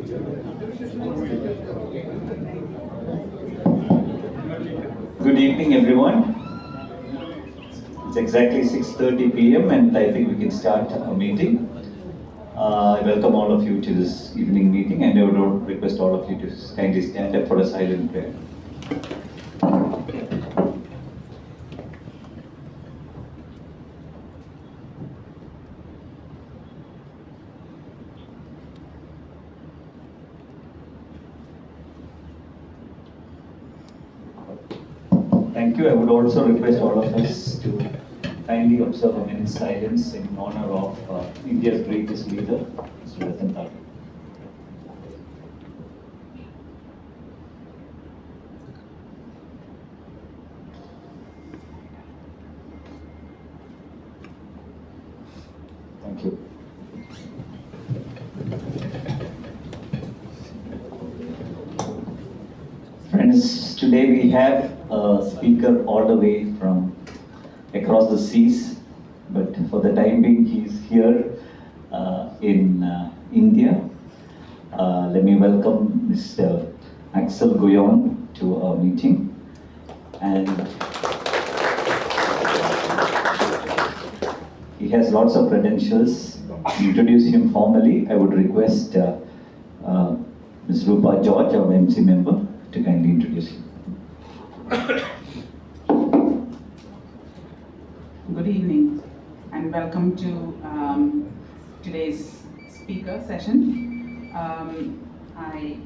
Good evening, everyone. It's exactly 6:30 p.m. and I think we can start our meeting. I welcome all of you to this evening meeting, and I would request all of you to kindly stand up for a silent prayer. Thank you. I would also request all of us to kindly observe a minute's silence in honor of India's greatest leader, Mr. Ratan Tata. Thank you. Friends, today we have a speaker all the way from across the seas, but for the time being he's here in India. Let me welcome Mr. Axel Guyon to our meeting. And he has lots of credentials. To introduce him formally, I would request Ms. Rupa George, our MC member, to kindly introduce him. Good evening and welcome to today's speaker session. I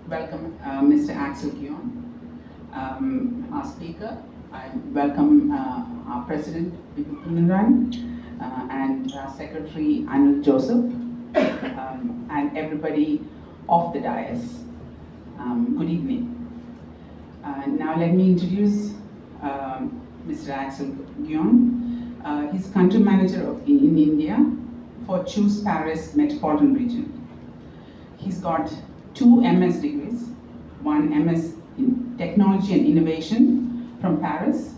welcome Mr. Axel Guyon, our speaker. I welcome our President, Vipin and our Secretary, Anil Joseph, and everybody of the dais. Good evening. Now let me introduce Mr. Axel Guyon. He's country manager in India for Choose Paris Metropolitan Region. He's got 2 MS degrees, one MS in Technology and Innovation from Paris,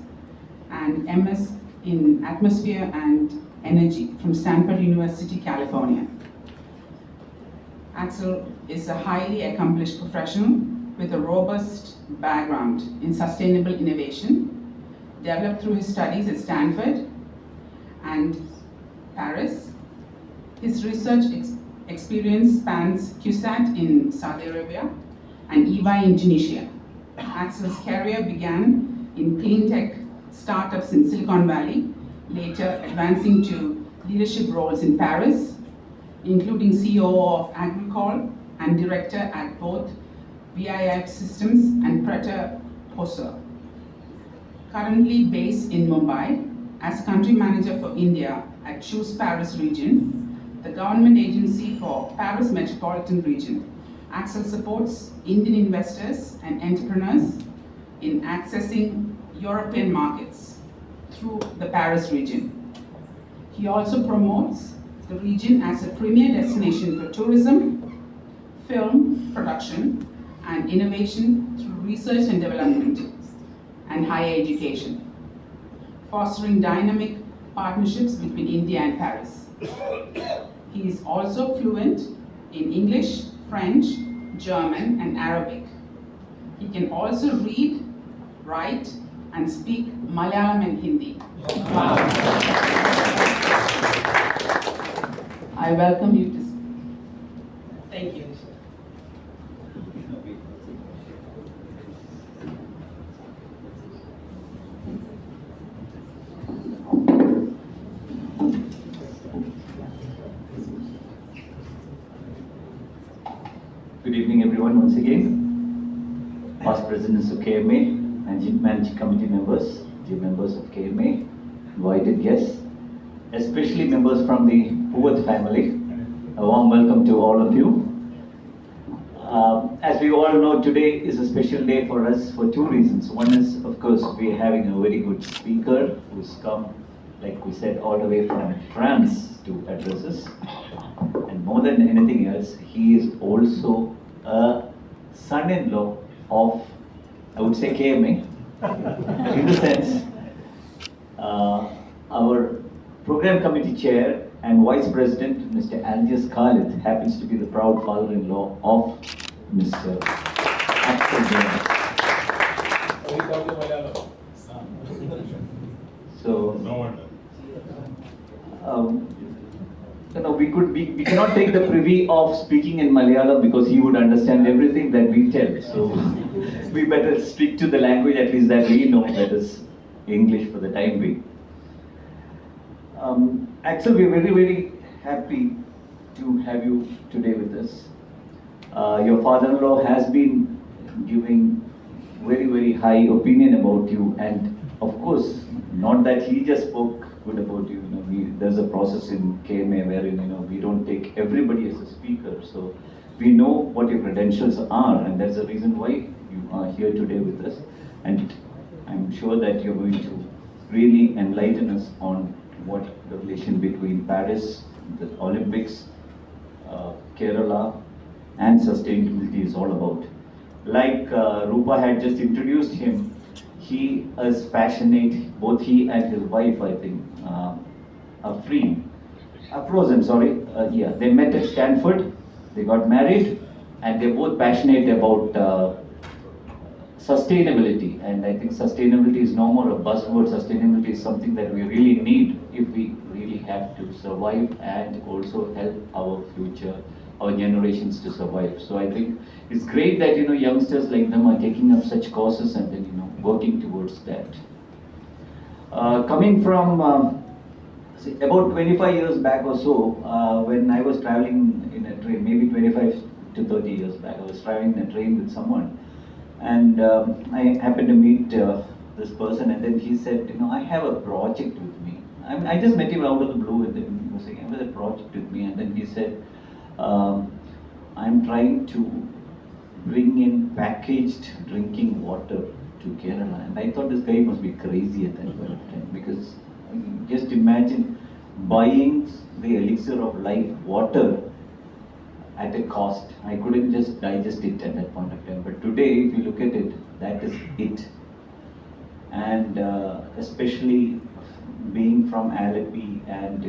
and MS in Atmosphere and Energy from Stanford University, California. Axel is a highly accomplished professional with a robust background in sustainable innovation, developed through his studies at Stanford and Paris. His research experience spans CUSAT in Saudi Arabia and EY in Tunisia. Axel's career began in clean tech startups in Silicon Valley, later advancing to leadership roles in Paris, including CEO of Agricol and director at both VIF Systems and Preta Poser. Currently based in Mumbai as country manager for India at Choose Paris Region, the government agency for Paris Metropolitan Region. Axel supports Indian investors and entrepreneurs in accessing European markets through the Paris region. He also promotes the region as a premier destination for tourism, film production, and innovation through research and development and higher education, fostering dynamic partnerships between India and Paris. He is also fluent in English, French, German, and Arabic. He can also read, write, and speak Malayalam and Hindi. Wow. I welcome you to speak. Thank you. Good evening, everyone, once again. Past presidents of KMA, managing committee members, the members of KMA, invited guests, especially members from the Puvat family. A warm welcome to all of you. As we all know, today is a special day for us for 2 reasons. One is, of course, we are having a very good speaker who's come, like we said, all the way from France to address us. And more than anything else, he is also a son-in-law of, I would say, KMA. In the sense, our program committee chair And Vice President, Mr. Algiers Khalid, happens to be the proud father-in-law of Mr. Axel Guyon. So, No wonder. we cannot take the privy of speaking in Malayalam because he would understand everything that we tell. So we better stick to the language at least that we know, that is English for the time being. Axel, we're very, very happy to have you today with us. Your father-in-law has been giving very, very high opinion about you, and of course, not that he just spoke good about you. There's a process in KMA wherein we don't take everybody as a speaker. So we know what your credentials are, and that's the reason why you are here today with us. And I'm sure that you're going to really enlighten us on what the relation between Paris, the Olympics, Kerala, and sustainability is all about. Like Rupa had just introduced him, he is passionate, both he and his wife, I think, they met at Stanford, they got married, and they're both passionate about sustainability. And I think sustainability is no more a buzzword. Sustainability is something that we really need if we really have to survive and also help our future, our generations to survive. So I think it's great that youngsters like them are taking up such courses and then working towards that. Coming from about 25 years back or so, when I was traveling in a train, maybe 25 to 30 years back, I was traveling in a train with someone, and I happened to meet this person, and then he said, I have a project with me. I just met him out of the blue, and then he was saying, I have a project with me, and then he said, I'm trying to bring in packaged drinking water to Kerala. And I thought this guy must be crazy at that point of time, because just imagine buying the elixir of life water at a cost. I couldn't just digest it at that point of time. But today, if you look at it, that is it. And especially being from Alleppey and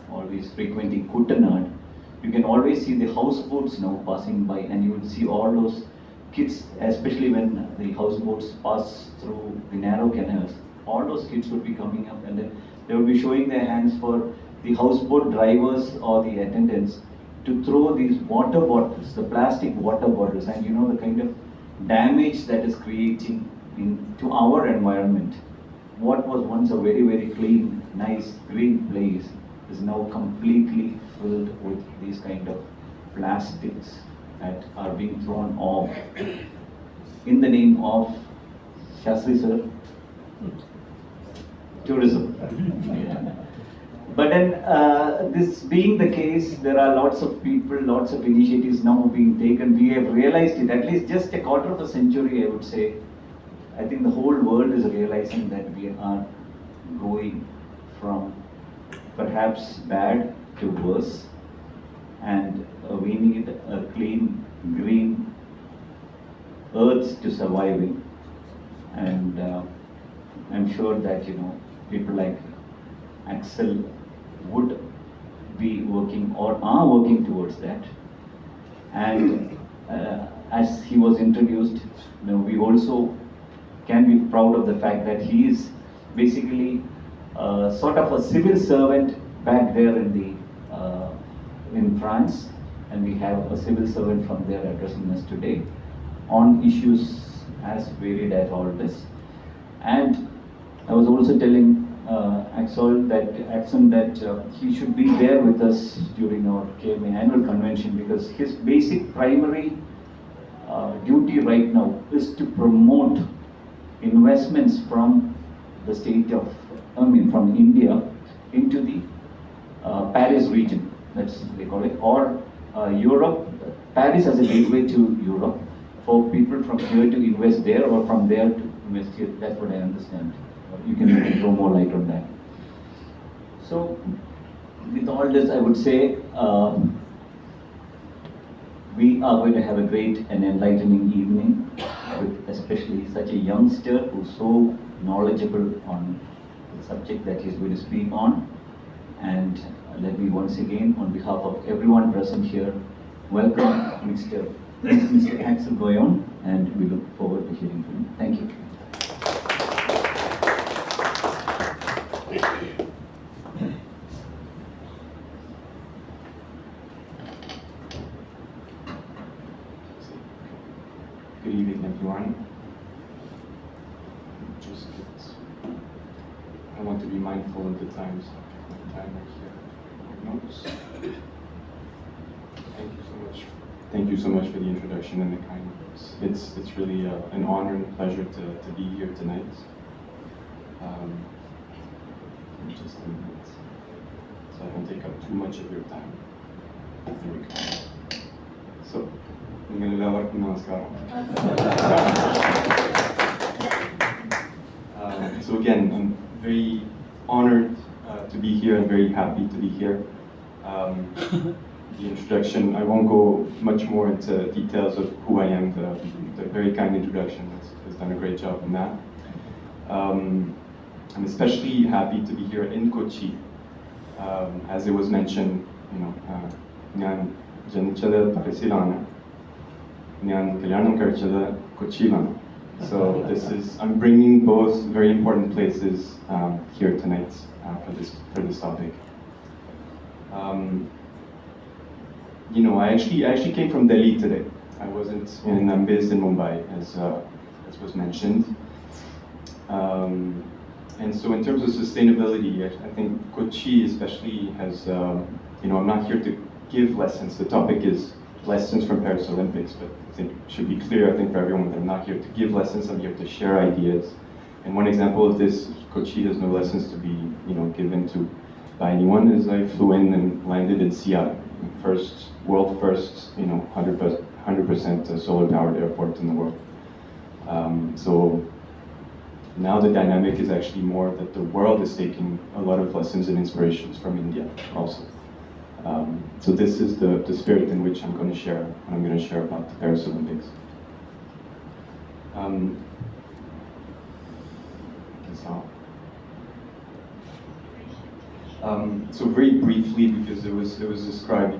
always frequenting Kuttanad, you can always see the houseboats now passing by, and you will see all those kids, especially when the houseboats pass through the narrow canals. All those kids would be coming up, and then they would be showing their hands for the houseboat drivers or the attendants to throw these water bottles, the plastic water bottles, and the kind of damage that is creating to our environment. What was once a very, very clean, nice, green place is now completely filled with these kind of plastics that are being thrown off in the name of Shastri sir, tourism. But then this being the case, there are lots of people, lots of initiatives now being taken. We have realized it, at least just a quarter of a century, I would say. I think the whole world is realizing that we are going from perhaps bad to worse, and we need a clean, green earth to survive in. And I'm sure that people like Axel would be working or are working towards that. And as he was introduced, we also can be proud of the fact that he is basically sort of a civil servant back there in France, and we have a civil servant from there addressing us today on issues as varied as all this. And I was also telling Axel that he should be there with us during our KMA annual convention, because his basic primary duty right now is to promote investments from the state of, from India into the Paris region, that's they call it, or Europe, Paris as a gateway to Europe, for people from here to invest there or from there to invest here. That's what I understand. You can throw more light on that. So, with all this, I would say we are going to have a great and enlightening evening with especially such a youngster who's so knowledgeable on the subject that he's going to speak on. And let me once again, on behalf of everyone present here, welcome Mr. Axel Guyon, and we look forward to hearing from him. Thank you. Good evening, everyone. I want to be mindful of the times. Notes. Thank you so much for the introduction and the kind words. It's really an honor and a pleasure to be here tonight. Just a minute, so I don't take up too much of your time. There we go. So, so again, I'm very honored to be here and very happy to be here. The introduction, I won't go much more into details of who I am. The very kind introduction has done a great job in that. I'm especially happy to be here in Kochi. As it was mentioned, Nyan Janichada Pakisilana, Nyan Kalyanam Karchada Kochilana. So I'm bringing both very important places here tonight for this topic. I actually came from Delhi today. I'm based in Mumbai, as was mentioned. And so in terms of sustainability, I think Kochi especially has, I'm not here to give lessons. The topic is lessons from Paris Olympics, but I think it should be clear, I think, for everyone that I'm not here to give lessons, I'm here to share ideas. And one example of this, Kochi has no lessons to be, given to by anyone, is I flew in and landed in Seattle, world first, 100% solar powered airport in the world. So now the dynamic is actually more that the world is taking a lot of lessons and inspirations from India also. So this is the spirit in which I'm going to share about the Paris Olympics. So very briefly, because it was described,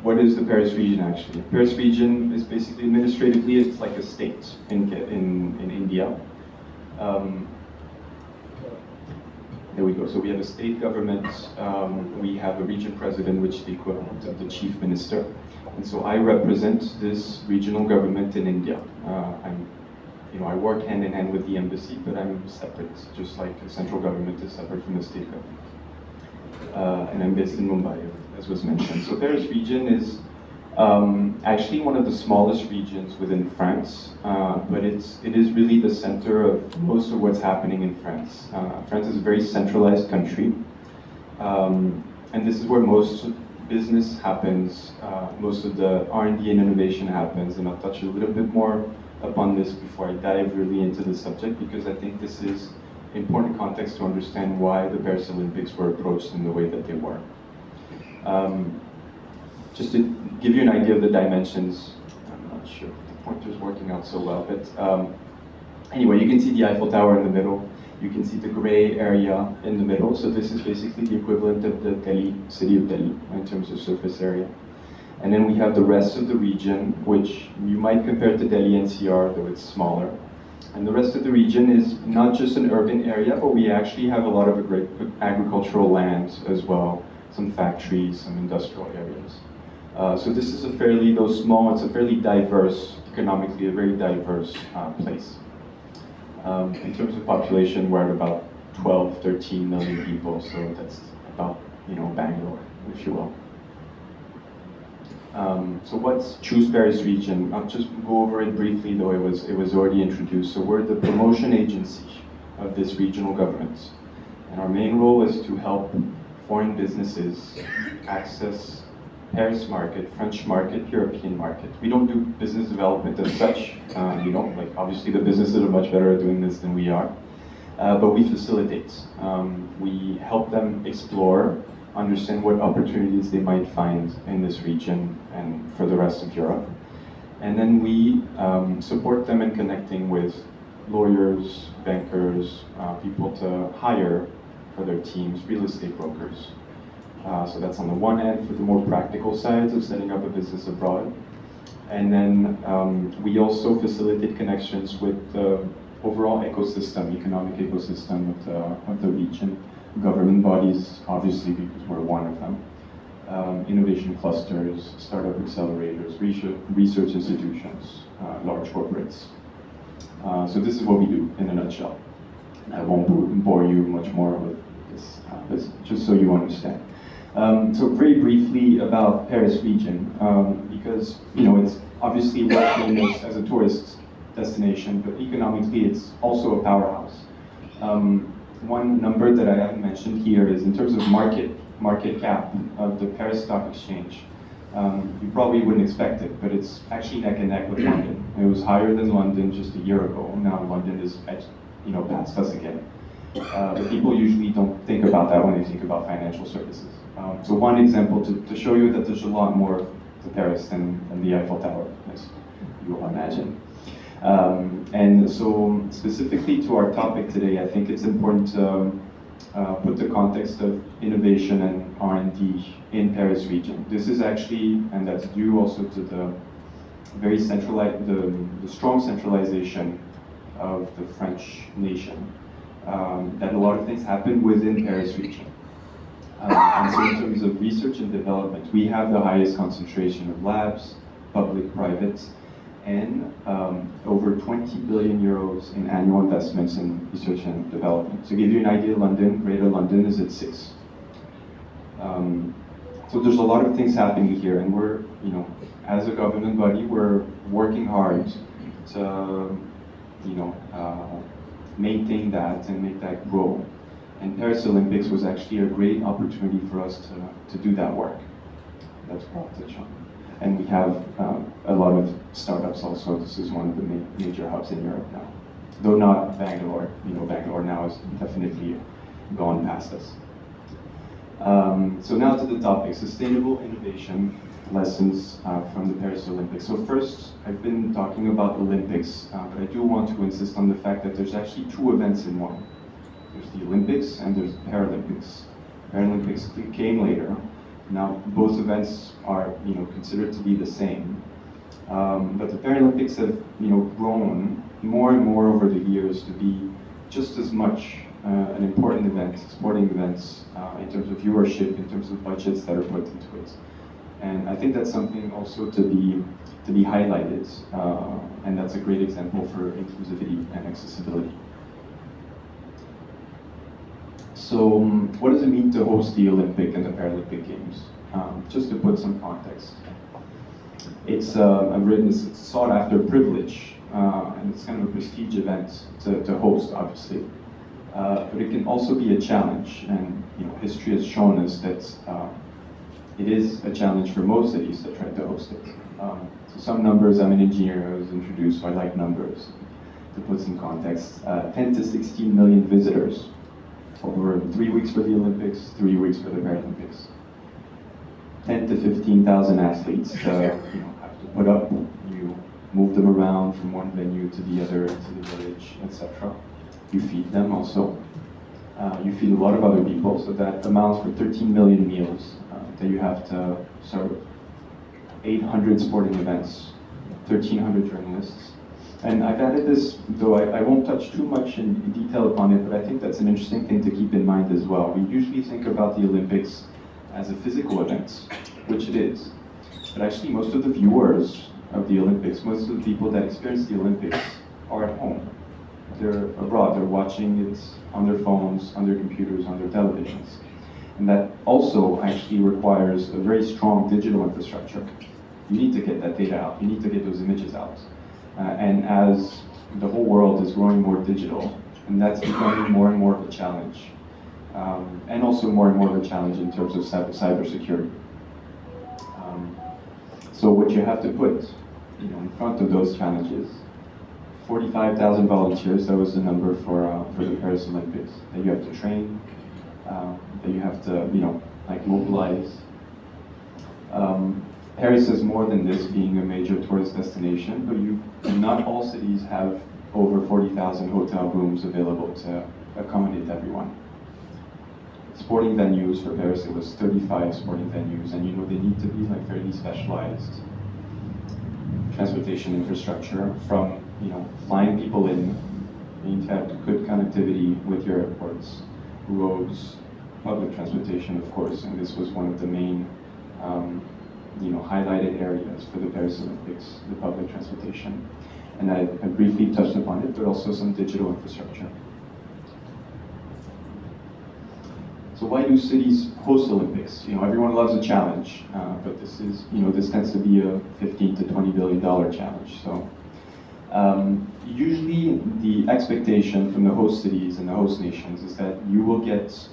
what is the Paris region actually? The Paris region is basically administratively, it's like a state in India. There we go. So we have a state government, we have a region president, which is the equivalent of the chief minister. And so I represent this regional government in India. I work hand in hand with the embassy, but I'm separate, just like the central government is separate from the state government. And I'm based in Mumbai, as was mentioned. So Paris region is actually one of the smallest regions within France, but it is really the center of most of what's happening in France. France is a very centralized country, and this is where most business happens, most of the R&D and innovation happens, and I'll touch a little bit more upon this before I dive really into the subject, because I think this is important context to understand why the Paris Olympics were approached in the way that they were. Just to give you an idea of the dimensions, I'm not sure if the pointer's working out so well, but anyway, you can see the Eiffel Tower in the middle. You can see the gray area in the middle. So this is basically the equivalent of the city of Delhi in terms of surface area. And then we have the rest of the region, which you might compare to Delhi NCR, though it's smaller. And the rest of the region is not just an urban area, but we actually have a lot of great agricultural land as well, some factories, some industrial areas. So this is though small, it's a fairly diverse, economically a very diverse place. In terms of population, we're at about 12, 13 million people, so that's about, Bangalore, if you will. So what's Choose Paris region? I'll just go over it briefly, though it was already introduced. So we're the promotion agency of this regional government. And our main role is to help foreign businesses access Paris market, French market, European market. We don't do business development as such, obviously the businesses are much better at doing this than we are, but we facilitate. We help them explore, understand what opportunities they might find in this region and for the rest of Europe. And then we support them in connecting with lawyers, bankers, people to hire for their teams, real estate brokers. So that's on the one end for the more practical sides of setting up a business abroad. And then we also facilitate connections with the overall ecosystem, economic ecosystem of the region. Government bodies, obviously, because we're one of them. Innovation clusters, startup accelerators, research institutions, large corporates. So this is what we do in a nutshell. I won't bore you much more with this, just so you understand. So very briefly about Paris region, because it's obviously well famous as a tourist destination, but economically it's also a powerhouse. One number that I haven't mentioned here is in terms of market cap of the Paris Stock Exchange. You probably wouldn't expect it, but it's actually neck and neck with London. It was higher than London just a year ago. Now London is past us again. But people usually don't think about that when they think about financial services. So one example to show you that there's a lot more to Paris than the Eiffel Tower, as you will imagine. And so specifically to our topic today, I think it's important to put the context of innovation and R&D in Paris region. This is actually, and that's due also to the very centralized, the strong centralization of the French nation, that a lot of things happen within Paris region. And so in terms of research and development, we have the highest concentration of labs, public, private, and over 20 billion euros in annual investments in research and development. To give you an idea, London, Greater London is at 6. So there's a lot of things happening here, and we're, as a government body, we're working hard to, maintain that and make that grow. And Paris Olympics was actually a great opportunity for us to do that work. That's what I'll touch on. And we have a lot of startups also. This is one of the major hubs in Europe now. Though not Bangalore. Bangalore now has definitely gone past us. So now to the topic, sustainable innovation lessons from the Paris Olympics. So first, I've been talking about Olympics, but I do want to insist on the fact that there's actually 2 events in one. There's the Olympics and there's the Paralympics. Paralympics came later. Now, both events are, considered to be the same, but the Paralympics have, grown more and more over the years to be just as much an important event, sporting events, in terms of viewership, in terms of budgets that are put into it, and I think that's something also to be highlighted, and that's a great example for inclusivity and accessibility. So, what does it mean to host the Olympic and the Paralympic Games? Just to put some context. It's, I've written this, it's a sought-after privilege, and it's kind of a prestige event to host, obviously. But it can also be a challenge, and history has shown us that it is a challenge for most cities that try to host it. So some numbers, I'm an engineer, I was introduced, so I like numbers. To put some context, 10 to 16 million visitors over 3 weeks for the Olympics, 3 weeks for the Paralympics. 10 to 15,000 athletes have to put up. You move them around from one venue to the other, to the village, etc. You feed them also. You feed a lot of other people, so that amounts for 13 million meals that you have to serve. 800 sporting events, 1,300 journalists. And I've added this, though I won't touch too much in detail upon it, but I think that's an interesting thing to keep in mind as well. We usually think about the Olympics as a physical event, which it is. But actually most of the viewers of the Olympics, most of the people that experience the Olympics are at home. They're abroad, they're watching it on their phones, on their computers, on their televisions. And that also actually requires a very strong digital infrastructure. You need to get that data out, you need to get those images out. And as the whole world is growing more digital, and that's becoming more and more of a challenge. And also more and more of a challenge in terms of cybersecurity. So what you have to put in front of those challenges, 45,000 volunteers, that was the number for the Paris Olympics, that you have to train, that you have to, mobilize. Paris is more than this, being a major tourist destination, but not all cities have over 40,000 hotel rooms available to accommodate everyone. sporting venues. For Paris, it was 35 sporting venues, and they need to be like fairly specialized transportation infrastructure from flying people in. You need to have good connectivity with your airports, roads, public transportation, of course, and this was one of the main highlighted areas for the Paris Olympics, the public transportation. And I briefly touched upon it, but also some digital infrastructure. So why do cities host Olympics? Everyone loves a challenge, but this tends to be a $15 to $20 billion challenge. So usually the expectation from the host cities and the host nations is that you will get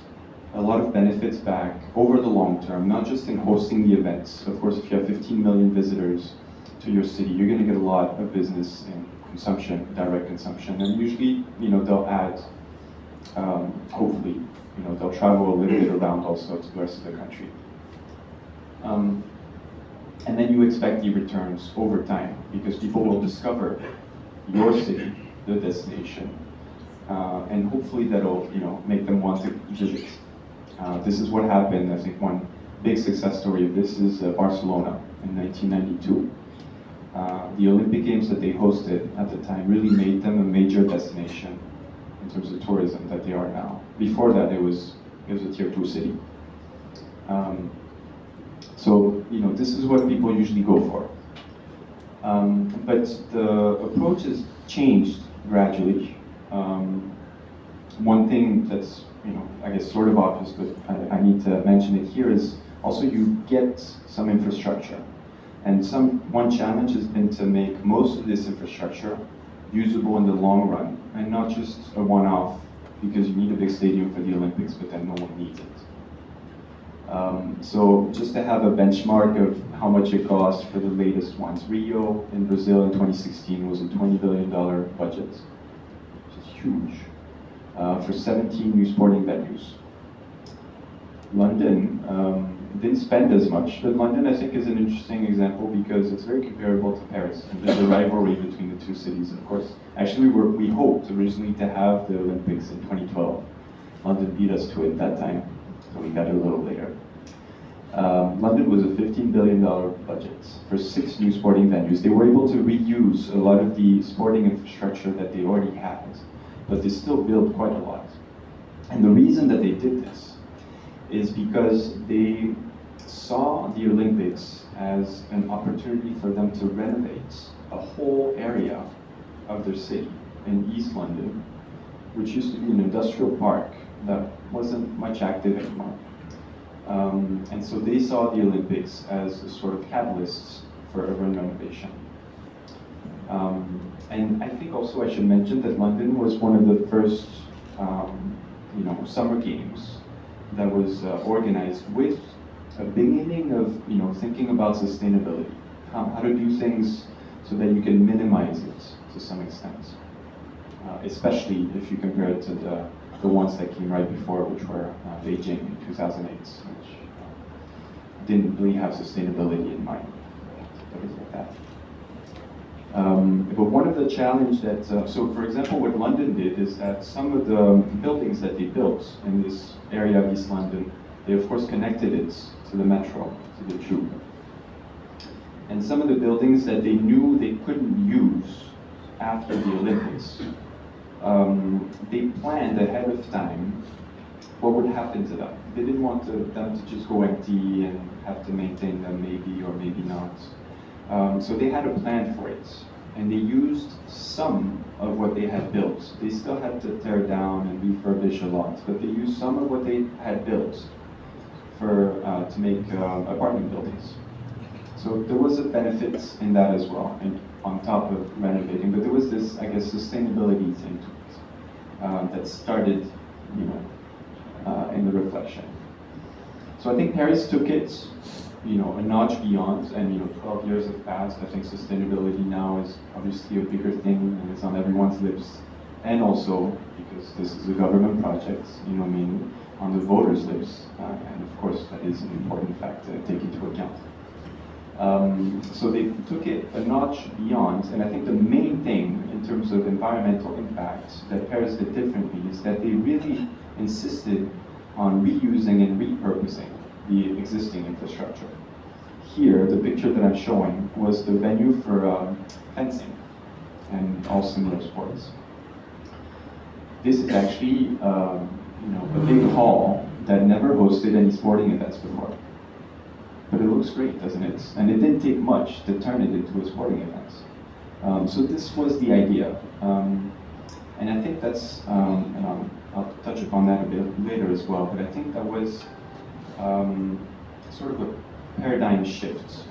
a lot of benefits back over the long term, not just in hosting the events. Of course, if you have 15 million visitors to your city, you're going to get a lot of business and consumption, direct consumption, and usually, they'll add, hopefully, they'll travel a little bit around also to the rest of the country. And then you expect the returns over time, because people will discover your city, the destination, and hopefully that'll, make them want to visit. This is what happened. I think one big success story of this is Barcelona in 1992. The Olympic Games that they hosted at the time really made them a major destination in terms of tourism that they are now. Before that, it was a tier 2 city. So this is what people usually go for. But the approach has changed gradually. One thing that's I guess sort of obvious, but I need to mention it here, is also you get some infrastructure. And one challenge has been to make most of this infrastructure usable in the long run, and not just a one-off, because you need a big stadium for the Olympics, but then no one needs it. So just to have a benchmark of how much it cost for the latest ones, Rio in Brazil in 2016 was a $20 billion budget, which is huge, for 17 new sporting venues. London didn't spend as much, but London I think is an interesting example because it's very comparable to Paris, and there's a rivalry between the two cities, of course. Actually, we hoped originally to have the Olympics in 2012. London beat us to it that time, so we got it a little later. London was a $15 billion budget for 6 new sporting venues. They were able to reuse a lot of the sporting infrastructure that they already had, but they still built quite a lot. And the reason that they did this is because they saw the Olympics as an opportunity for them to renovate a whole area of their city in East London, which used to be an industrial park that wasn't much active anymore. And so they saw the Olympics as a sort of catalyst for urban renovation. And I think also I should mention that London was one of the first summer games that was organized with a beginning of thinking about sustainability, how to do things so that you can minimize it to some extent, especially if you compare it to the ones that came right before, which were Beijing in 2008, which didn't really have sustainability in mind, things like that. But one of the challenges that, so for example, what London did is that some of the buildings that they built in this area of East London, they of course connected it to the metro, to the tube. And some of the buildings that they knew they couldn't use after the Olympics, they planned ahead of time what would happen to them. They didn't want them to just go empty and have to maintain them maybe or maybe not. So they had a plan for it, and they used some of what they had built. They still had to tear down and refurbish a lot, but they used some of what they had built to make apartment buildings. So there was a benefit in that as well, and on top of renovating, but there was this, I guess, sustainability thing to it that started, in the reflection. So I think Paris took it a notch beyond, and 12 years have passed. I think sustainability now is obviously a bigger thing and it's on everyone's lips, and also because this is a government project, mainly on the voters' lips, and of course that is an important fact to take into account. So they took it a notch beyond, and I think the main thing in terms of environmental impact that Paris did differently is that they really insisted on reusing and repurposing the existing infrastructure. Here, the picture that I'm showing was the venue for fencing and all similar sports. This is actually a big hall that never hosted any sporting events before. But it looks great, doesn't it? And it didn't take much to turn it into a sporting event. So this was the idea. And I think that's, and I'll touch upon that a bit later as well, but I think that was sort of a paradigm shift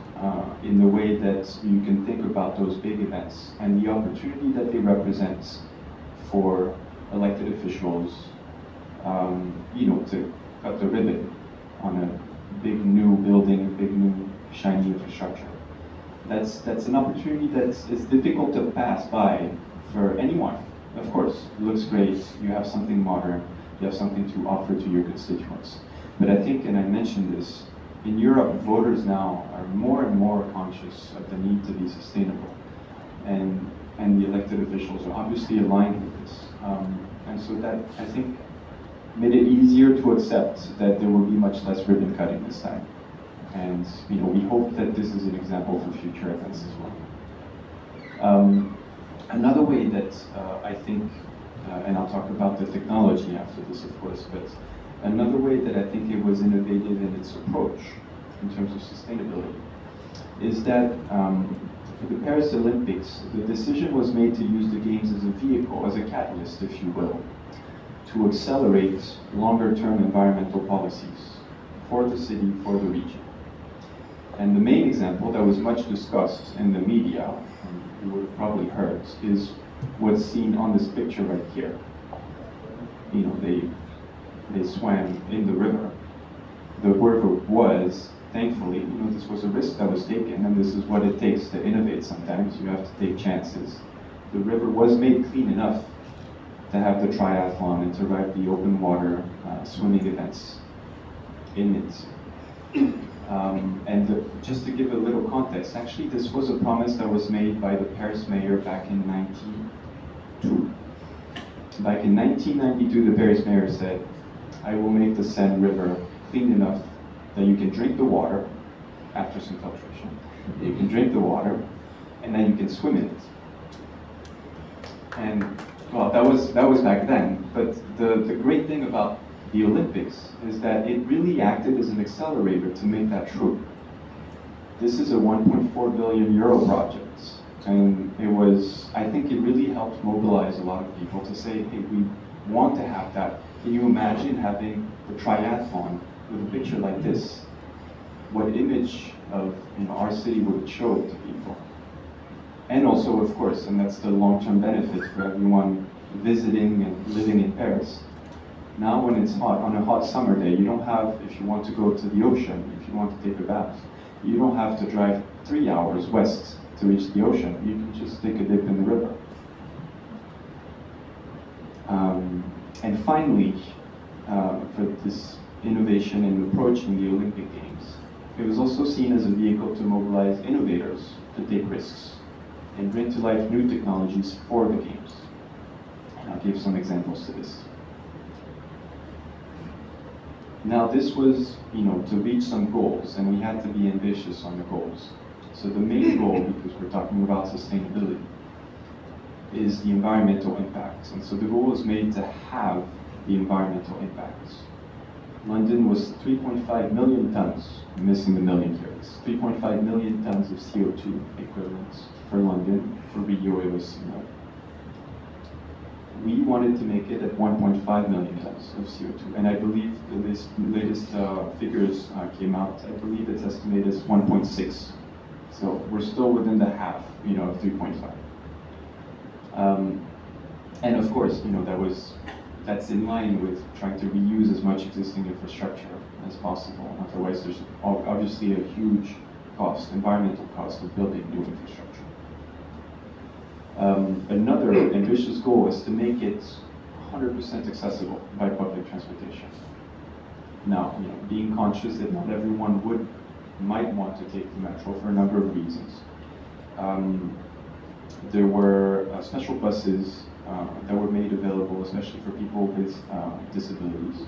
in the way that you can think about those big events and the opportunity that they represent for elected officials, to cut the ribbon on a big new building, big new shiny infrastructure. That's an opportunity that is difficult to pass by for anyone. Of course, it looks great, you have something modern, you have something to offer to your constituents. But I think, and I mentioned this, in Europe, voters now are more and more conscious of the need to be sustainable. And the elected officials are obviously aligned with this. And so that, I think, made it easier to accept that there will be much less ribbon cutting this time. And we hope that this is an example for future events as well. Another way that I think, and I'll talk about the technology after this, of course, but another way that I think it was innovative in its approach in terms of sustainability is that for the Paris Olympics, the decision was made to use the Games as a vehicle, as a catalyst, if you will, to accelerate longer-term environmental policies for the city, for the region. And the main example that was much discussed in the media, you would have probably heard, is what's seen on this picture right here. They swam in the river. The river was, thankfully, this was a risk that was taken, and this is what it takes to innovate sometimes. You have to take chances. The river was made clean enough to have the triathlon and to ride the open water swimming events in it. Just to give a little context, actually this was a promise that was made by the Paris mayor back in 1992. Back in 1992, the Paris mayor said, I will make the Seine River clean enough that you can drink the water after some filtration. You can drink the water, and then you can swim in it. And well, that was back then. But the great thing about the Olympics is that it really acted as an accelerator to make that true. This is a 1.4 billion euro project. And I think it really helped mobilize a lot of people to say, hey, we want to have that. Can you imagine having the triathlon with a picture like this? What image of our city would it show to people? And also, of course, and that's the long-term benefit for everyone visiting and living in Paris. Now when it's hot, on a hot summer day, you don't have, if you want to go to the ocean, if you want to take a bath, you don't have to drive 3 hours west to reach the ocean. You can just take a dip in the river. And finally, for this innovation in approaching the Olympic Games, it was also seen as a vehicle to mobilize innovators to take risks and bring to life new technologies for the Games. And I'll give some examples to this. Now this was, to reach some goals, and we had to be ambitious on the goals. So the main goal, because we're talking about sustainability, is the environmental impacts. And so the goal was made to have the environmental impacts. London was 3.5 million tons, I'm missing the million here. It's 3.5 million tons of CO2 equivalents for London. For Rio, it was similar. We wanted to make it at 1.5 million tons of CO2. And I believe the latest figures came out. I believe it's estimated as 1.6. So we're still within the half, of 3.5. And of course, that's in line with trying to reuse as much existing infrastructure as possible. Otherwise, there's obviously a huge cost, environmental cost of building new infrastructure. Another ambitious goal is to make it 100% accessible by public transportation. Now, being conscious that not everyone might want to take the metro for a number of reasons. There were special buses that were made available, especially for people with disabilities.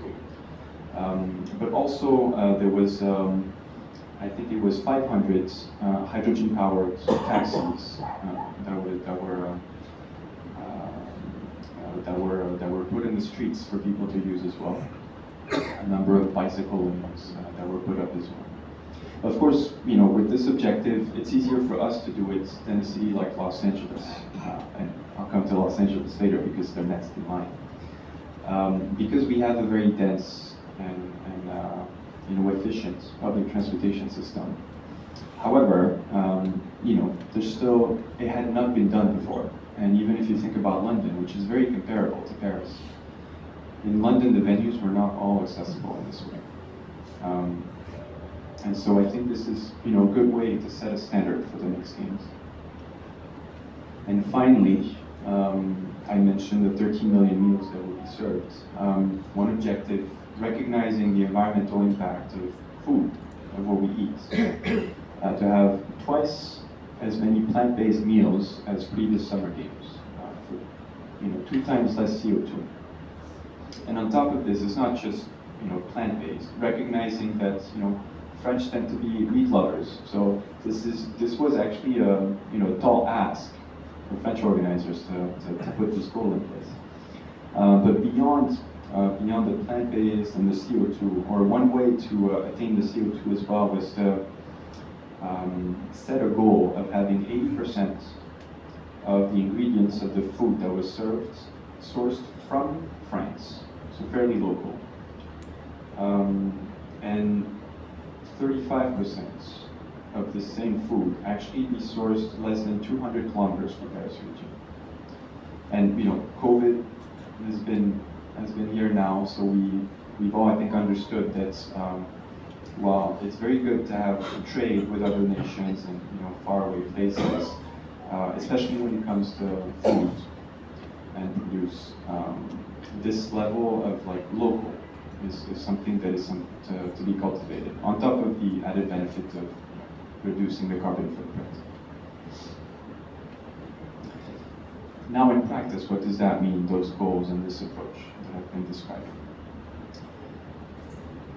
But also there was, I think it was 500 hydrogen-powered taxis that were put in the streets for people to use as well. A number of bicycle lanes that were put up as well. Of course, with this objective, it's easier for us to do it than a city like Los Angeles. And I'll come to Los Angeles later because they're next in line. Because we have a very dense and efficient public transportation system. However, it had not been done before. And even if you think about London, which is very comparable to Paris, in London the venues were not all accessible in this way. And so I think this is a good way to set a standard for the next games. And finally, I mentioned the 13 million meals that will be served. One objective, recognizing the environmental impact of food, of what we eat. To have twice as many plant-based meals as previous summer games, for 2 times less CO2. And on top of this, it's not just plant-based. Recognizing that French tend to be meat lovers, so this was actually a tall ask for French organizers to put this goal in place. But beyond the plant-based and the CO2, or one way to attain the CO2 as well was to set a goal of having 80% of the ingredients of the food that was served sourced from France, so fairly local. And 35% of the same food actually be sourced less than 200 kilometers from Paris region. And COVID has been here now, so we've all, I think, understood that while it's very good to have trade with other nations and faraway places, especially when it comes to food and produce, this level of local is something that is to be cultivated, on top of the added benefit of reducing the carbon footprint. Now in practice, what does that mean, those goals and this approach that I've been describing?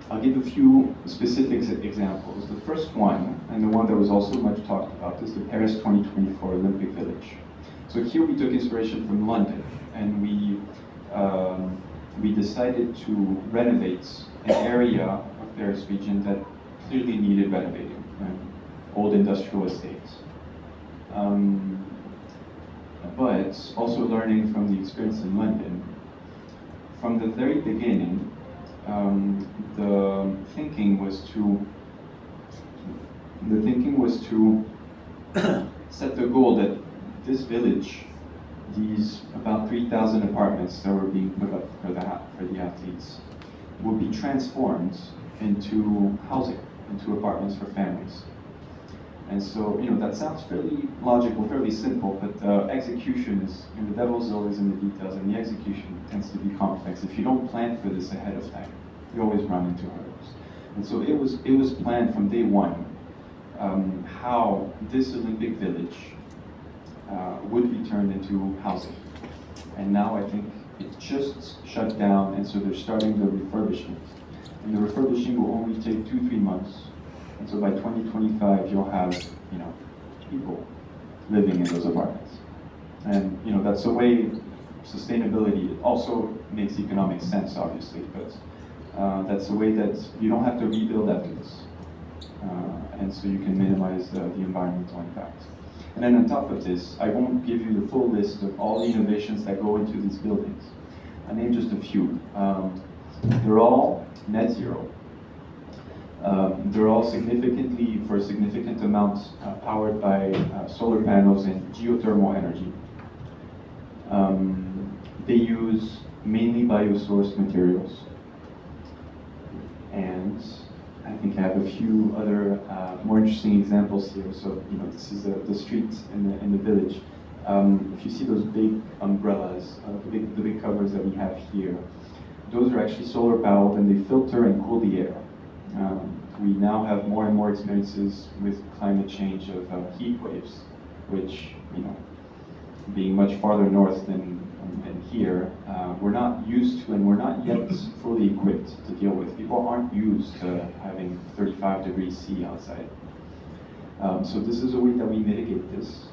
I'll give a few specific examples. The first one, and the one that was also much talked about, is the Paris 2024 Olympic Village. So here we took inspiration from London, and we decided to renovate an area of Paris region that clearly needed renovating, old industrial estates. But also learning from the experience in London, from the very beginning, the thinking was to set the goal that this village, these about 3,000 apartments that were being put up for the athletes, would be transformed into housing, into apartments for families. And so, that sounds fairly logical, fairly simple, but the execution is, the devil's always in the details, and the execution tends to be complex. If you don't plan for this ahead of time, you always run into hurdles. And so it was planned from day one how this Olympic village would be turned into housing. And now I think it just shut down, and so they're starting the refurbishment. And the refurbishing will only take 2-3 months. And so by 2025, you'll have, people living in those apartments. And, that's a way sustainability also makes economic sense, obviously, but that's a way that you don't have to rebuild after this. And so you can minimize the environmental impact. And then on top of this, I won't give you the full list of all the innovations that go into these buildings. I named just a few. They're all net zero. They're all for a significant amount powered by solar panels and geothermal energy. They use mainly biosourced materials. And I think I have a few other more interesting examples here. So, this is the street in the village. If you see those big umbrellas, the big covers that we have here, those are actually solar powered, and they filter and cool the air. We now have more and more experiences with climate change of heat waves, which, being much farther north than and here, we're not used to, and we're not yet fully equipped to deal with. People aren't used to having 35 degrees C outside. So this is a way that we mitigate this,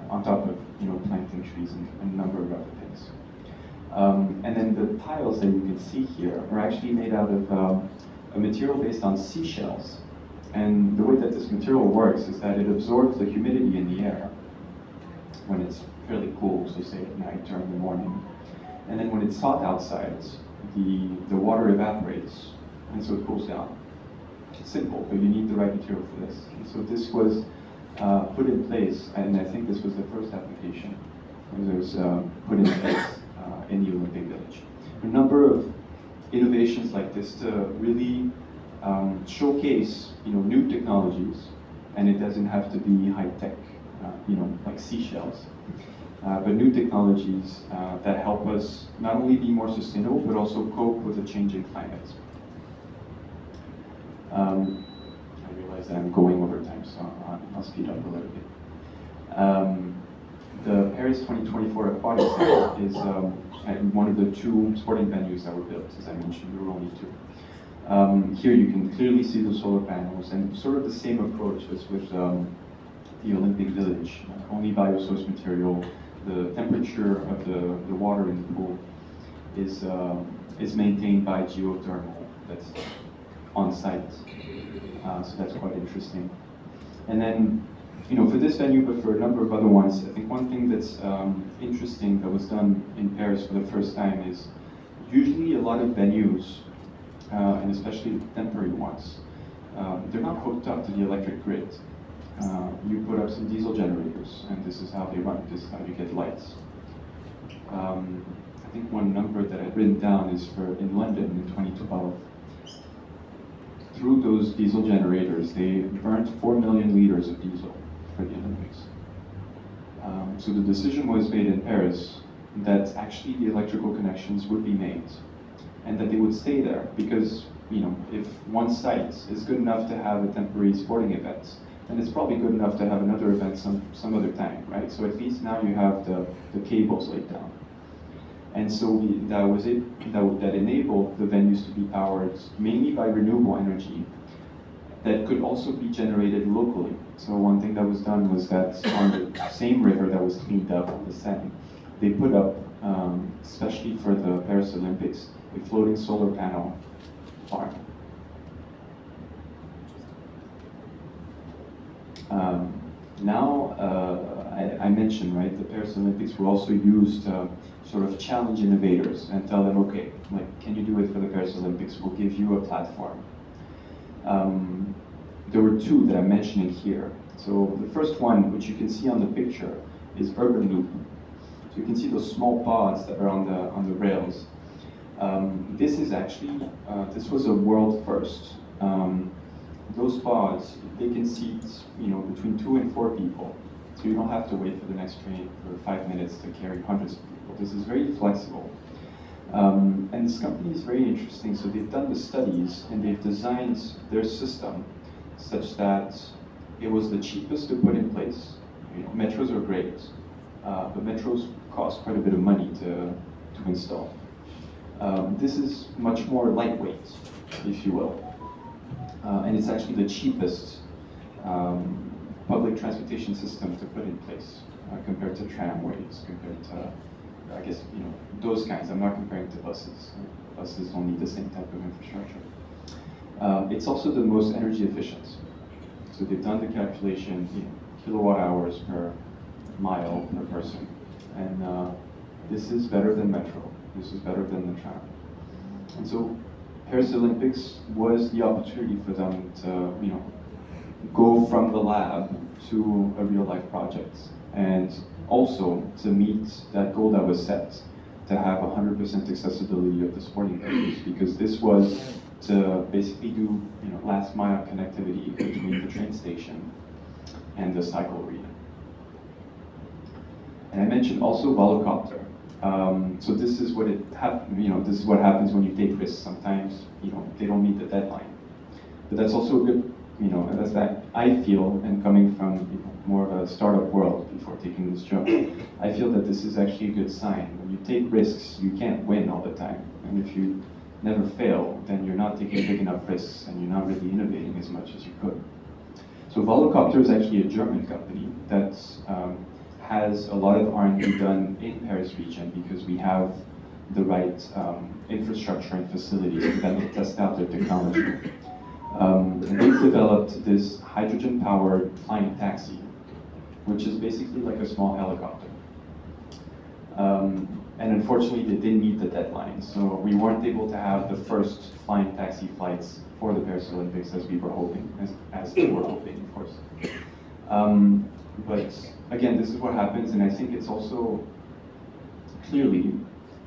on top of planting trees and a number of other things. And then the tiles that you can see here are actually made out of a material based on seashells. And the way that this material works is that it absorbs the humidity in the air when it's fairly cool, so say at night or in the morning. And then when it's hot outside, the water evaporates, and so it cools down. It's simple, but you need the right material for this. And so this was put in place, and I think this was the first application. It was put in place in the Olympic Village. A number of innovations like this to really showcase new technologies, and it doesn't have to be high tech, like seashells, but new technologies that help us not only be more sustainable but also cope with the changing climate. I realize that I'm going over time, so I'll speed up a little bit. The Paris 2024 Aquatic Center is one of the two sporting venues that were built. As I mentioned, there were only two. Here you can clearly see the solar panels, and sort of the same approach as with the Olympic Village. Only biosource material. The temperature of the water in the pool is maintained by geothermal. That's on site. So that's quite interesting. And then, for this venue, but for a number of other ones, I think one thing that's interesting that was done in Paris for the first time is usually a lot of venues, and especially temporary ones, they're not hooked up to the electric grid. You put up some diesel generators, and this is how they run. This is how you get lights. I think one number that I've written down is in London in 2012. Through those diesel generators, they burnt 4 million liters of diesel for the Olympics. So the decision was made in Paris that actually the electrical connections would be made, and that they would stay there, because if one site is good enough to have a temporary sporting event, then it's probably good enough to have another event some other time, right? So at least now you have the cables laid down. And so that was it. That enabled the venues to be powered mainly by renewable energy that could also be generated locally. So one thing that was done was that on the same river that was cleaned up, the Seine, they put up, especially for the Paris Olympics, a floating solar panel farm. I mentioned, right, the Paris Olympics were also used to sort of challenge innovators and tell them, okay, can you do it for the Paris Olympics? We'll give you a platform. There were two that I'm mentioning here. So the first one, which you can see on the picture, is Urban Loop. So you can see those small pods that are on the rails. This is actually, this was a world first. Those pods, they can seat, between 2 and 4 people. So you don't have to wait for the next train for 5 minutes to carry hundreds of people. This is very flexible. And this company is very interesting. So they've done the studies and they've designed their system such that it was the cheapest to put in place. Metros are great, but metros cost quite a bit of money to install. This is much more lightweight, if you will. And it's actually the cheapest public transportation system to put in place compared to tramways, compared to, I guess, those kinds. I'm not comparing to buses. Buses don't need the same type of infrastructure. It's also the most energy efficient. So they've done the calculation, kilowatt hours per mile per person. And this is better than metro. This is better than the tram. And so Paris Olympics was the opportunity for them to, go from the lab to a real life project, and also to meet that goal that was set to have 100% accessibility of the sporting venues, because this was to basically do, last mile connectivity between the train station and the cycle arena. And I mentioned also Volocopter. So this is what this is what happens when you take risks. Sometimes they don't meet the deadline, but that's also a good, I feel, and coming from more of a startup world before taking this job, I feel that this is actually a good sign. When you take risks, you can't win all the time. And if you never fail, then you're not taking big enough risks and you're not really innovating as much as you could. So Volocopter is actually a German company that has a lot of R&D done in Paris region because we have the right infrastructure and facilities for them to test out their technology. And they've developed this hydrogen-powered flying taxi, which is basically like a small helicopter. And unfortunately, they didn't meet the deadline, so we weren't able to have the first flying taxi flights for the Paris Olympics as we were hoping, as they were hoping, of course. But again, this is what happens, and I think it's also clearly,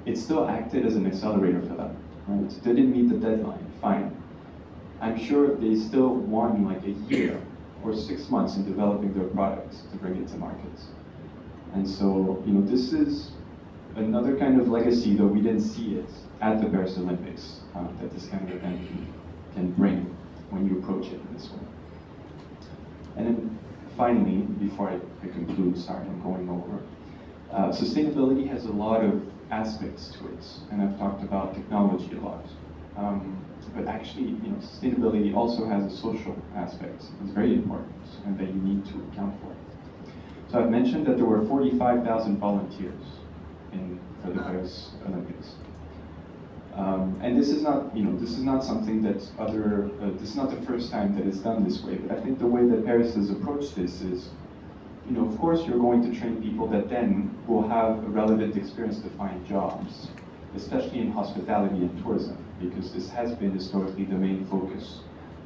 it still acted as an accelerator for them. Right? They didn't meet the deadline, fine. I'm sure they still won like a year or 6 months in developing their products to bring it to markets. And so, this is another kind of legacy, though we didn't see it at the Paris Olympics, that this kind of event can bring when you approach it in this way. And then finally, before I conclude, sorry, I'm going over, sustainability has a lot of aspects to it, and I've talked about technology a lot. But actually, sustainability also has a social aspect. It's very important, and that you need to account for. So I've mentioned that there were 45,000 volunteers for the Paris Olympics. And this is not something that this is not the first time that it's done this way, but I think the way that Paris has approached this is, of course you're going to train people that then will have a relevant experience to find jobs, especially in hospitality and tourism, because this has been historically the main focus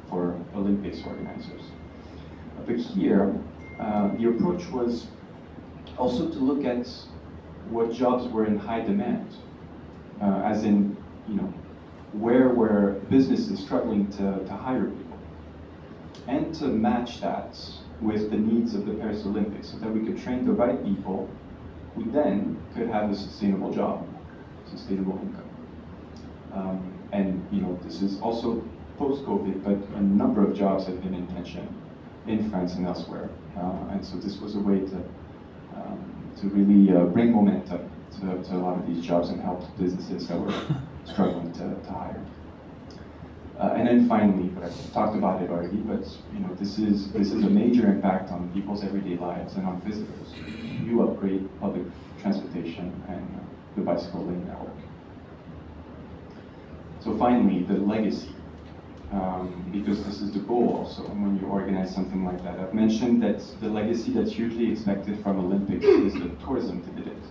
for Olympics organizers. But here, the approach was also to look at what jobs were in high demand, as in, where were businesses struggling to hire people, and to match that with the needs of the Paris Olympics so that we could train the right people who then could have a sustainable job, sustainable income. And this is also post-COVID, but a number of jobs have been in tension in France and elsewhere. And so this was a way to really bring momentum to a lot of these jobs and help businesses that were struggling to hire. And then finally, but I've talked about it already, but this is a major impact on people's everyday lives and on visitors. You upgrade public transportation and the bicycle lane network. So finally, the legacy, because this is the goal also when you organize something like that. I've mentioned that the legacy that's usually expected from Olympics is the tourism that did it.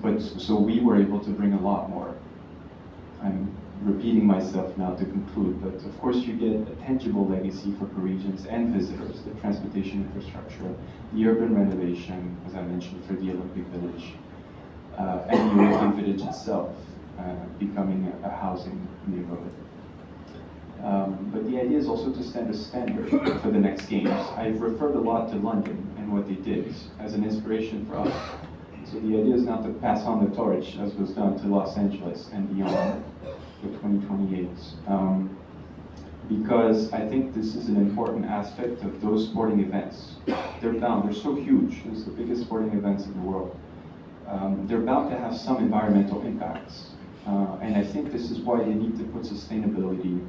But so we were able to bring a lot more. I'm repeating myself now to conclude, but of course you get a tangible legacy for Parisians and visitors, the transportation infrastructure, the urban renovation, as I mentioned, for the Olympic Village, and the Olympic Village itself becoming a housing neighborhood. But the idea is also to set a standard for the next games. I've referred a lot to London and what they did as an inspiration for us. So the idea is now to pass on the torch, as was done to Los Angeles and beyond for 2028. Because I think this is an important aspect of those sporting events. They're so huge. It's the biggest sporting events in the world. They're bound to have some environmental impacts. And I think this is why they need to put sustainability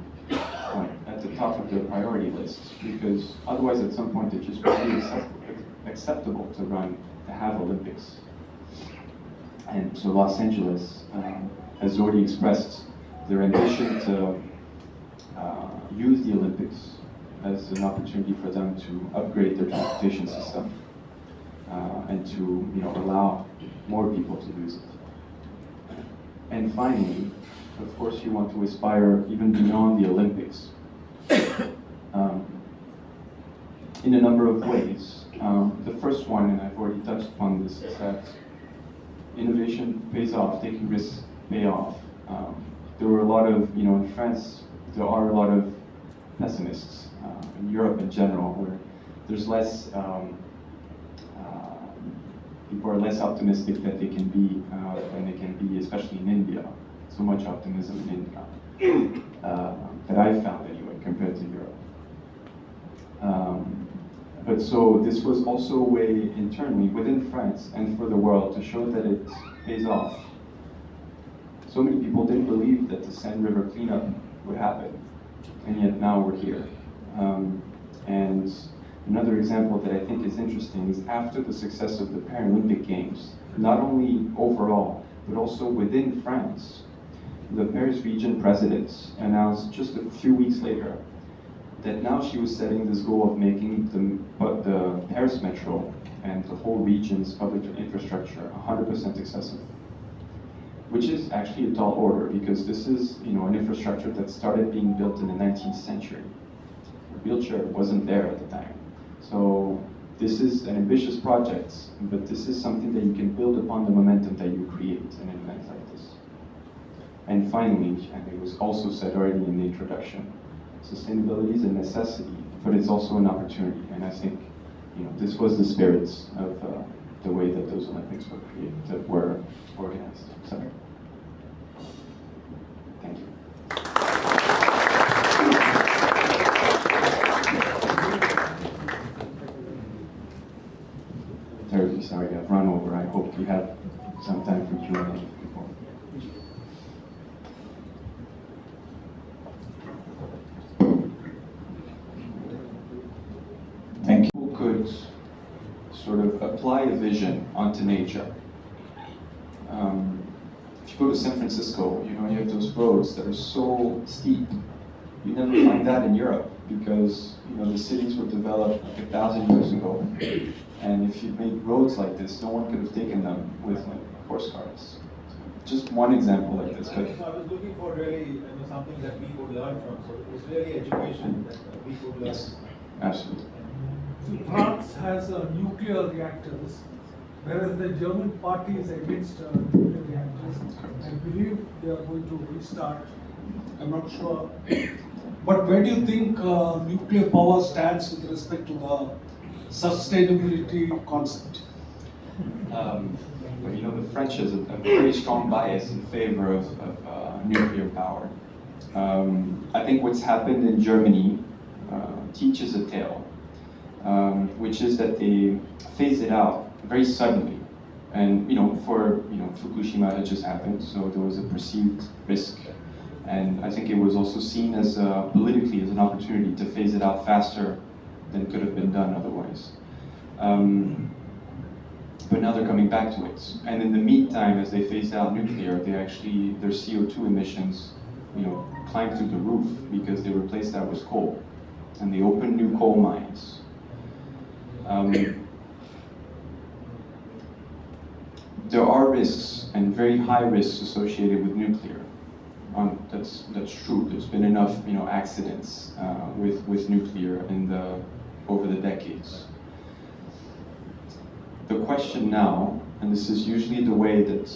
at the top of their priority list, because otherwise at some point it just won't be acceptable to have Olympics. And so Los Angeles has already expressed their ambition to use the Olympics as an opportunity for them to upgrade their transportation system and to allow more people to use it. And finally, of course, you want to aspire even beyond the Olympics in a number of ways. The first one, and I've already touched upon this, is that innovation pays off, taking risks pay off. There were a lot of, in France, there are a lot of pessimists, in Europe in general, where there's less, people are less optimistic that they can be than they can be, especially in India. So much optimism in India that I've found anyway, compared to Europe. But so this was also a way internally within France and for the world to show that it pays off. So many people didn't believe that the Seine River cleanup would happen, and yet now we're here. And another example that I think is interesting is after the success of the Paralympic Games, not only overall, but also within France, the Paris region president announced just a few weeks later that now she was setting this goal of making the Paris metro and the whole region's public infrastructure 100% accessible, which is actually a tall order because this is, an infrastructure that started being built in the 19th century. A wheelchair wasn't there at the time. So this is an ambitious project, but this is something that you can build upon the momentum that you create in an event like this. And finally, and it was also said already in the introduction, sustainability is a necessity, but it's also an opportunity. And I think, this was the spirit of the way that those Olympics were created, that were organized. Sorry. Thank you. Terribly sorry, I've run over. I hope we have some time for Q&A before. Thank you. Who could sort of apply a vision onto nature? If you go to San Francisco, you have those roads that are so steep. You never find that in Europe because the cities were developed like 1,000 years ago. And if you made roads like this, no one could have taken them with horse carts. Just one example like this. But I was looking for really something that we could learn from. So it's really education that we could learn. yes, absolutely. So France has nuclear reactors, whereas the German party is against nuclear reactors. I believe they are going to restart. I'm not sure. But where do you think nuclear power stands with respect to the sustainability concept? But the French has a very strong bias in favor of nuclear power. I think what's happened in Germany teaches a tale, which is that they phased it out very suddenly. And for Fukushima had just happened, so there was a perceived risk. And I think it was also seen as politically as an opportunity to phase it out faster than could have been done otherwise. But now they're coming back to it. And in the meantime, as they phased out nuclear, their CO2 emissions, climbed through the roof because they replaced that with coal. And they opened new coal mines. There are risks, and very high risks associated with nuclear. That's true. There's been enough, accidents with nuclear over the decades. The question now, and this is usually the way that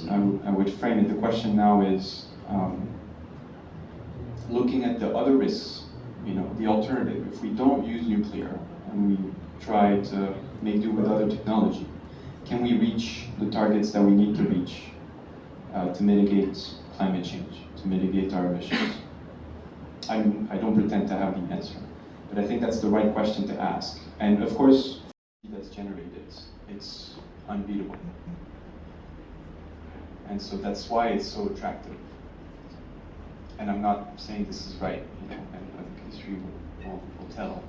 I would frame it, the question now is looking at the other risks, the alternative. If we don't use nuclear and we try to make do with other technology, can we reach the targets that we need to reach to mitigate climate change, to mitigate our emissions? I don't pretend to have the answer, but I think that's the right question to ask. And of course, that's generated, it's unbeatable. And so that's why it's so attractive. And I'm not saying this is right, and I think history will tell.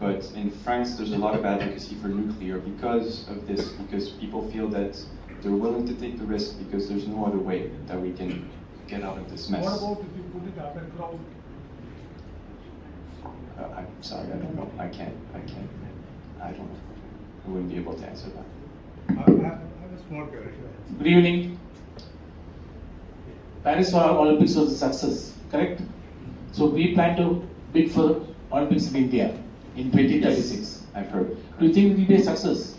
But in France, there's a lot of advocacy for nuclear because of this, because people feel that they're willing to take the risk because there's no other way that we can get out of this mess. What about if you put it underground? I'm sorry, I don't know. I wouldn't be able to answer that. I have a small question. Good evening. Paris Olympics was a success, correct? So we plan to bid for Olympics in India in 2036. Yes, I've heard. Do you think it will be a success?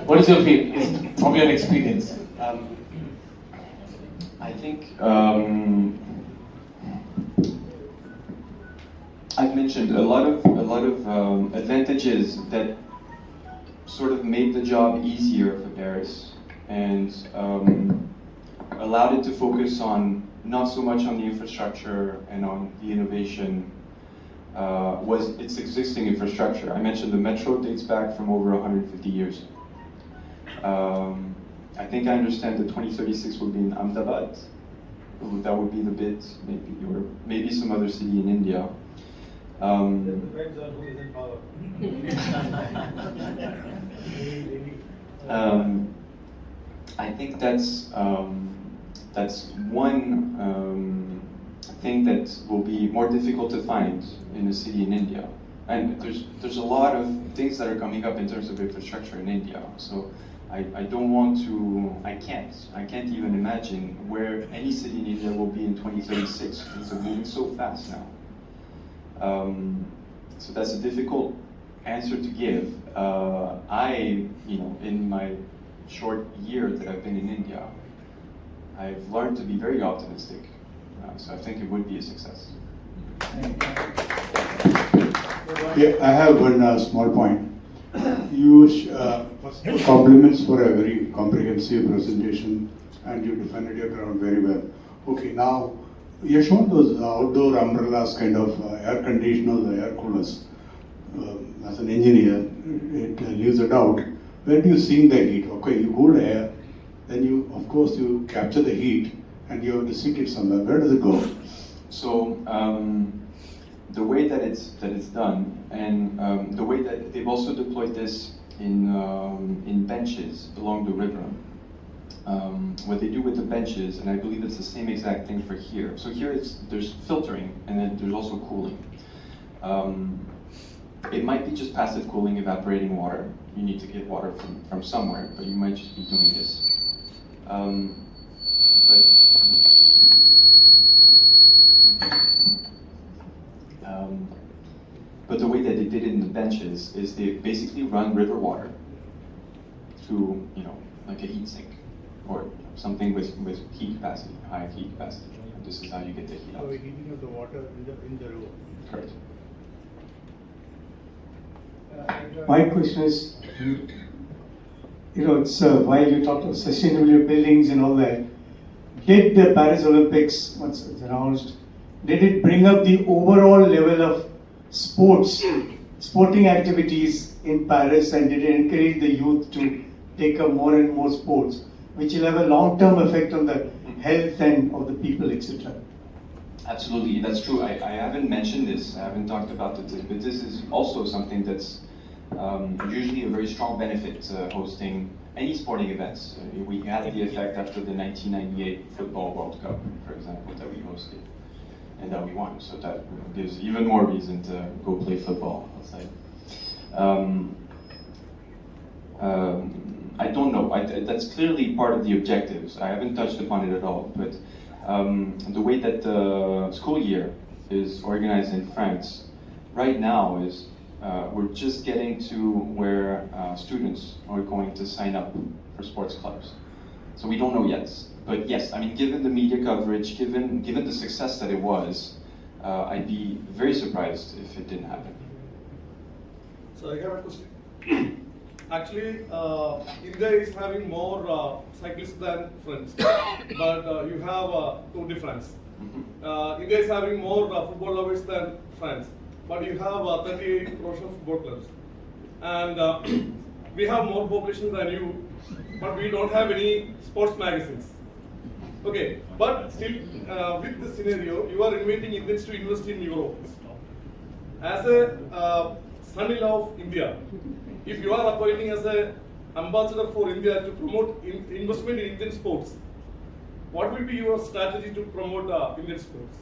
What is your feel from your experience? I think I've mentioned a lot of advantages that sort of made the job easier for Paris and allowed it to focus on not so much on the infrastructure and on the innovation, was its existing infrastructure. I mentioned the metro dates back from over 150 years. I think I understand that 2036 will be in Ahmedabad. That would be the bit, maybe, or maybe some other city in India. Depends on who is in power. I think that's one thing that will be more difficult to find in a city in India. And there's a lot of things that are coming up in terms of infrastructure in India. So I don't want to, I can't even imagine where any city in India will be in 2036. Things are moving so fast now. So that's a difficult answer to give. In my short year that I've been in India, I've learned to be very optimistic. So I think it would be a success. Yeah, I have one small point. First, compliments for a very comprehensive presentation, and you defended your ground very well. Okay, now you shown those outdoor umbrellas, kind of air conditioners, air coolers. As an engineer, it leaves a doubt. Where do you sink the heat? Okay, you hold air, then you, of course, you capture the heat, and you have to sink it somewhere. Where does it go? So the way that it's done, and the way that they've also deployed this in benches along the river. What they do with the benches, and I believe it's the same exact thing for here. So here there's filtering, and then there's also cooling. It might be just passive cooling, evaporating water. You need to get water from somewhere, but you might just be doing this. But the way that they did it in the benches is they basically run river water through, like a heat sink or something with heat capacity, high heat capacity. And this is how you get the heat out. So we're heating up the water in the river. Correct. My question is, it's while you talked about sustainable buildings and all that, did the Paris Olympics, once it's announced, did it bring up the overall level of sporting activities in Paris, and did it encourage the youth to take up more and more sports, which will have a long-term effect on the health and of the people, etc.? Absolutely, that's true. I haven't mentioned this, I haven't talked about it, but this is also something that's usually a very strong benefit hosting any sporting events. We had the effect after the 1998 Football World Cup, for example, that we hosted and that we won. So that gives even more reason to go play football outside. I don't know. That's clearly part of the objectives. I haven't touched upon it at all, but the way that the school year is organized in France right now is we're just getting to where students are going to sign up for sports clubs. So we don't know yet. But yes, I mean, given the media coverage, given the success that it was, I'd be very surprised if it didn't happen. So I have a question. Actually, India is having more cyclists than France, but you have two difference. India is having more football lovers than France, but you have 38 professional football clubs. And we have more population than you, but we don't have any sports magazines. Okay, but still, with this scenario, you are inviting Indians to invest in Europe. As a son-in-law of India, if you are appointing as an ambassador for India to promote investment in Indian sports, what will be your strategy to promote Indian sports?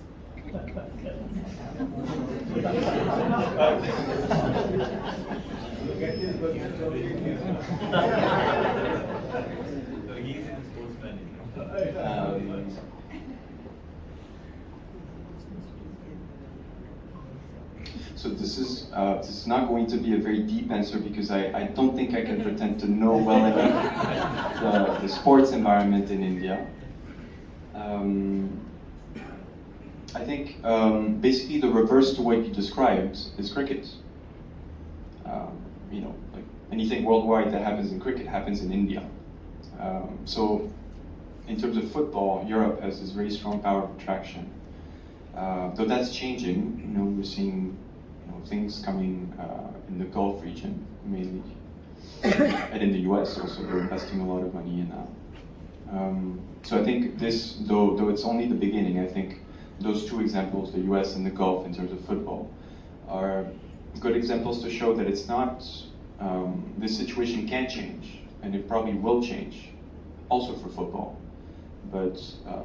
So this is not going to be a very deep answer because I don't think I can pretend to know well enough the sports environment in India. I think basically the reverse to what you described is cricket. Like anything worldwide that happens in cricket happens in India. So in terms of football, Europe has this very strong power of attraction. Though that's changing, we're seeing things coming in the Gulf region mainly, and in the U.S. also. They're investing a lot of money in that. So I think this, though it's only the beginning, I think those two examples, the U.S. and the Gulf in terms of football, are good examples to show that it's not, this situation can change, and it probably will change, also for football. But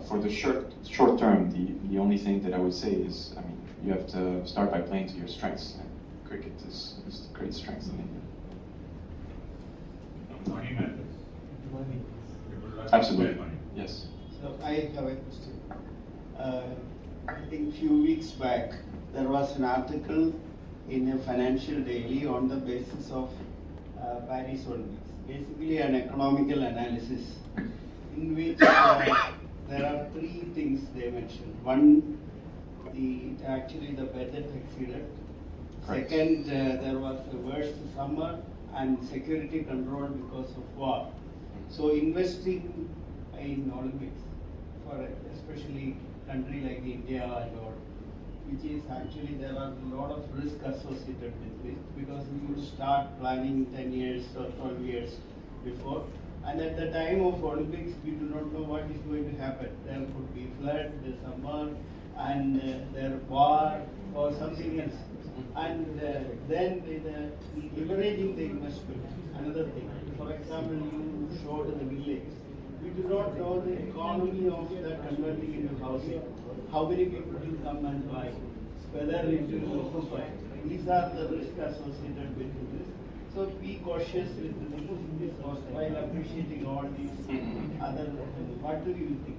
for the short term, the only thing that I would say is, I mean, you have to start by playing to your strengths. And cricket is a great strength in India. Money matters. Absolutely, yes. So I have a question. I think few weeks back, there was an article in a financial daily on the basis of Paris Olympics, basically an economical analysis in which there are three things they mentioned. One, actually the budget exceeded. Second, there was a worst summer and security control because of war. So investing in Olympics, for especially country like India and all, which is actually there are a lot of risk associated with it, because you start planning 10 years or 12 years before, and at the time of Olympics we do not know what is going to happen. There could be flood, the summer, and there war or something else. And then leveraging the investment, another thing. For example, you showed the village. We do not know the economy of that converting into housing. How many people will come and buy? Whether it will occupy. These are the risks associated with this. So be cautious with this while appreciating all these other. What do you think?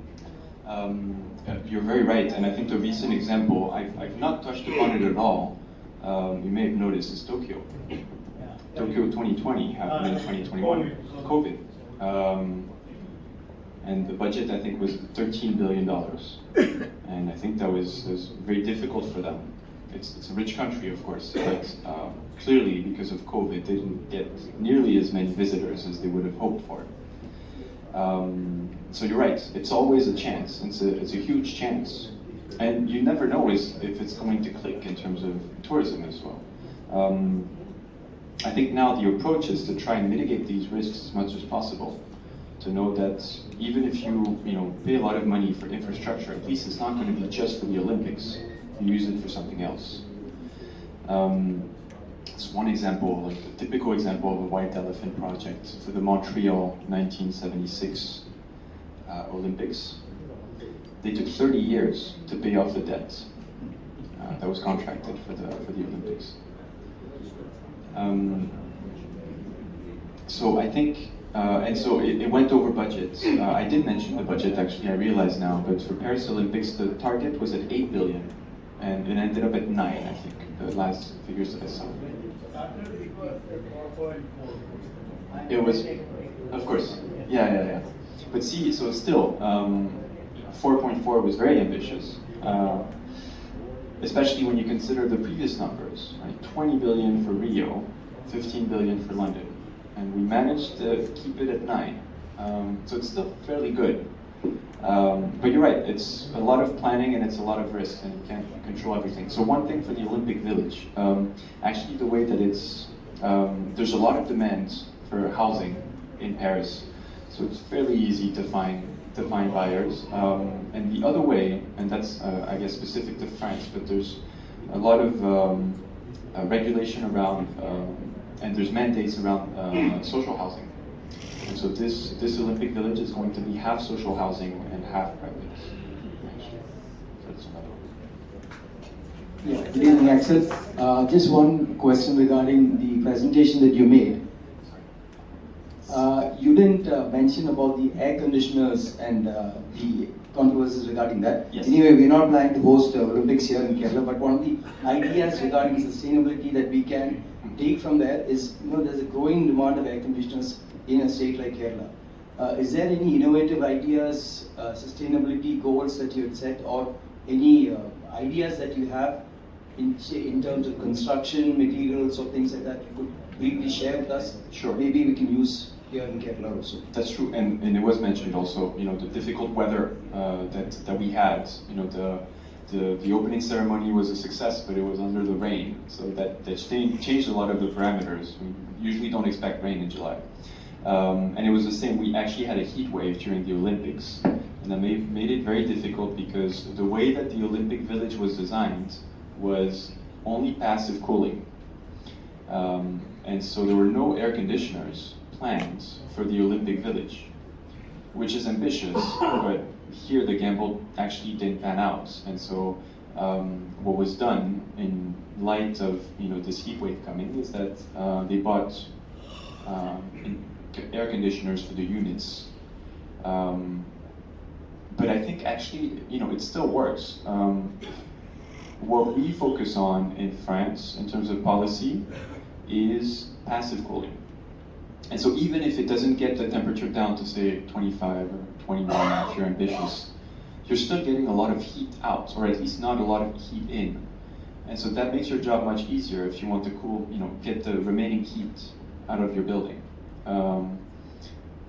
You're very right, and I think the recent example, I've not touched upon it at all. You may have noticed, is Tokyo. Tokyo 2020 happened in 2021, COVID. And the budget, I think, was $13 billion. And I think that was very difficult for them. It's a rich country, of course, but clearly, because of COVID, they didn't get nearly as many visitors as they would have hoped for. So you're right, it's always a chance. It's a huge chance. And you never know if it's going to click in terms of tourism as well. I think now the approach is to try and mitigate these risks as much as possible. To know that even if you pay a lot of money for infrastructure, at least it's not going to be just for the Olympics. You use it for something else. It's one example, like a typical example of a white elephant project for the Montreal 1976 Olympics. They took 30 years to pay off the debt that was contracted for the Olympics. So I think, and so it went over budget. I did mention the budget, actually, I realize now, but for Paris Olympics, the target was at 8 billion, and it ended up at 9, I think, the last figures that I saw. It was, of course, yeah. But see, so still, 4.4 was very ambitious, especially when you consider the previous numbers, right? 20 billion for Rio, 15 billion for London, and we managed to keep it at 9. So it's still fairly good. But you're right, it's a lot of planning and it's a lot of risk, and you can't control everything. So one thing for the Olympic Village, actually the way that it's, there's a lot of demand for housing in Paris, so it's fairly easy to find buyers. And the other way, and that's I guess specific to France, but there's a lot of regulation around, and there's mandates around social housing. And so this Olympic Village is going to be half social housing and half private. So yeah, good evening, Axel. Just one question regarding the presentation that you made. You didn't mention about the air conditioners and the controversies regarding that. Yes. Anyway, we're not planning to host Olympics here in Kerala, but one of the ideas regarding sustainability that we can take from there is, there's a growing demand of air conditioners in a state like Kerala. Is there any innovative ideas, sustainability goals that you had set, or any ideas that you have in terms of construction materials or things like that you could briefly share with us? Sure. Maybe we can use here in Kerala also. That's true, and it was mentioned also, the difficult weather that we had, the opening ceremony was a success, but it was under the rain, so that changed a lot of the parameters. We usually don't expect rain in July. And it was the same, we actually had a heat wave during the Olympics, and that made it very difficult because the way that the Olympic Village was designed was only passive cooling. And so there were no air conditioners planned for the Olympic Village, which is ambitious, but here the gamble actually didn't pan out. And so what was done in light of this heat wave coming is that they bought air conditioners for the units. But I think actually, it still works. What we focus on in France in terms of policy is passive cooling. And so even if it doesn't get the temperature down to say 25 or 21 if you're ambitious, you're still getting a lot of heat out, or at least not a lot of heat in. And so that makes your job much easier if you want to cool, get the remaining heat out of your building.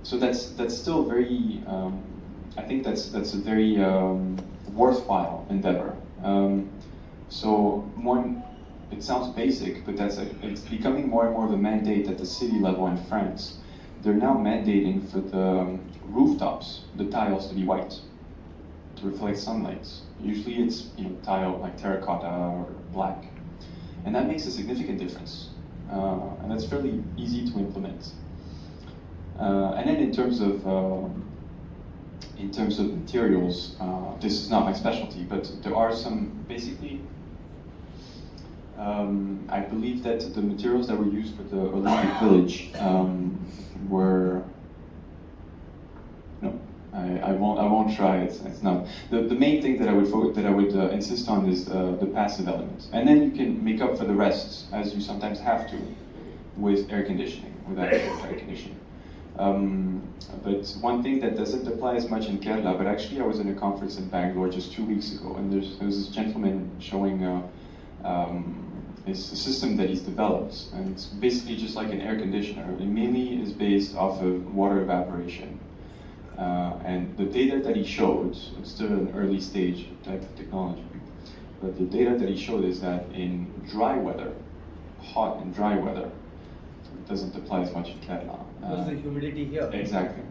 So that's still very, I think that's a very worthwhile endeavor. So one, it sounds basic, but it's becoming more and more of a mandate at the city level in France. They're now mandating for the rooftops, the tiles to be white, to reflect sunlight. Usually it's tile like terracotta or black. And that makes a significant difference. And that's fairly easy to implement. And then in terms of materials, this is not my specialty, but there are some, basically, I believe that the materials that were used for the Olympic Village were, no, I won't try. It's not the main thing that I would insist on is the passive element, and then you can make up for the rest as you sometimes have to with air conditioning, with actual air conditioning. But one thing that doesn't apply as much in Kerala, but actually I was in a conference in Bangalore just 2 weeks ago, and there was this gentleman showing it's a system that he's developed, and it's basically just like an air conditioner. It mainly is based off of water evaporation. And the data that he showed, it's still an early stage type of technology, but the data that he showed is that in dry weather, hot and dry weather, it doesn't apply as much in Kerala. Because the humidity here. Exactly.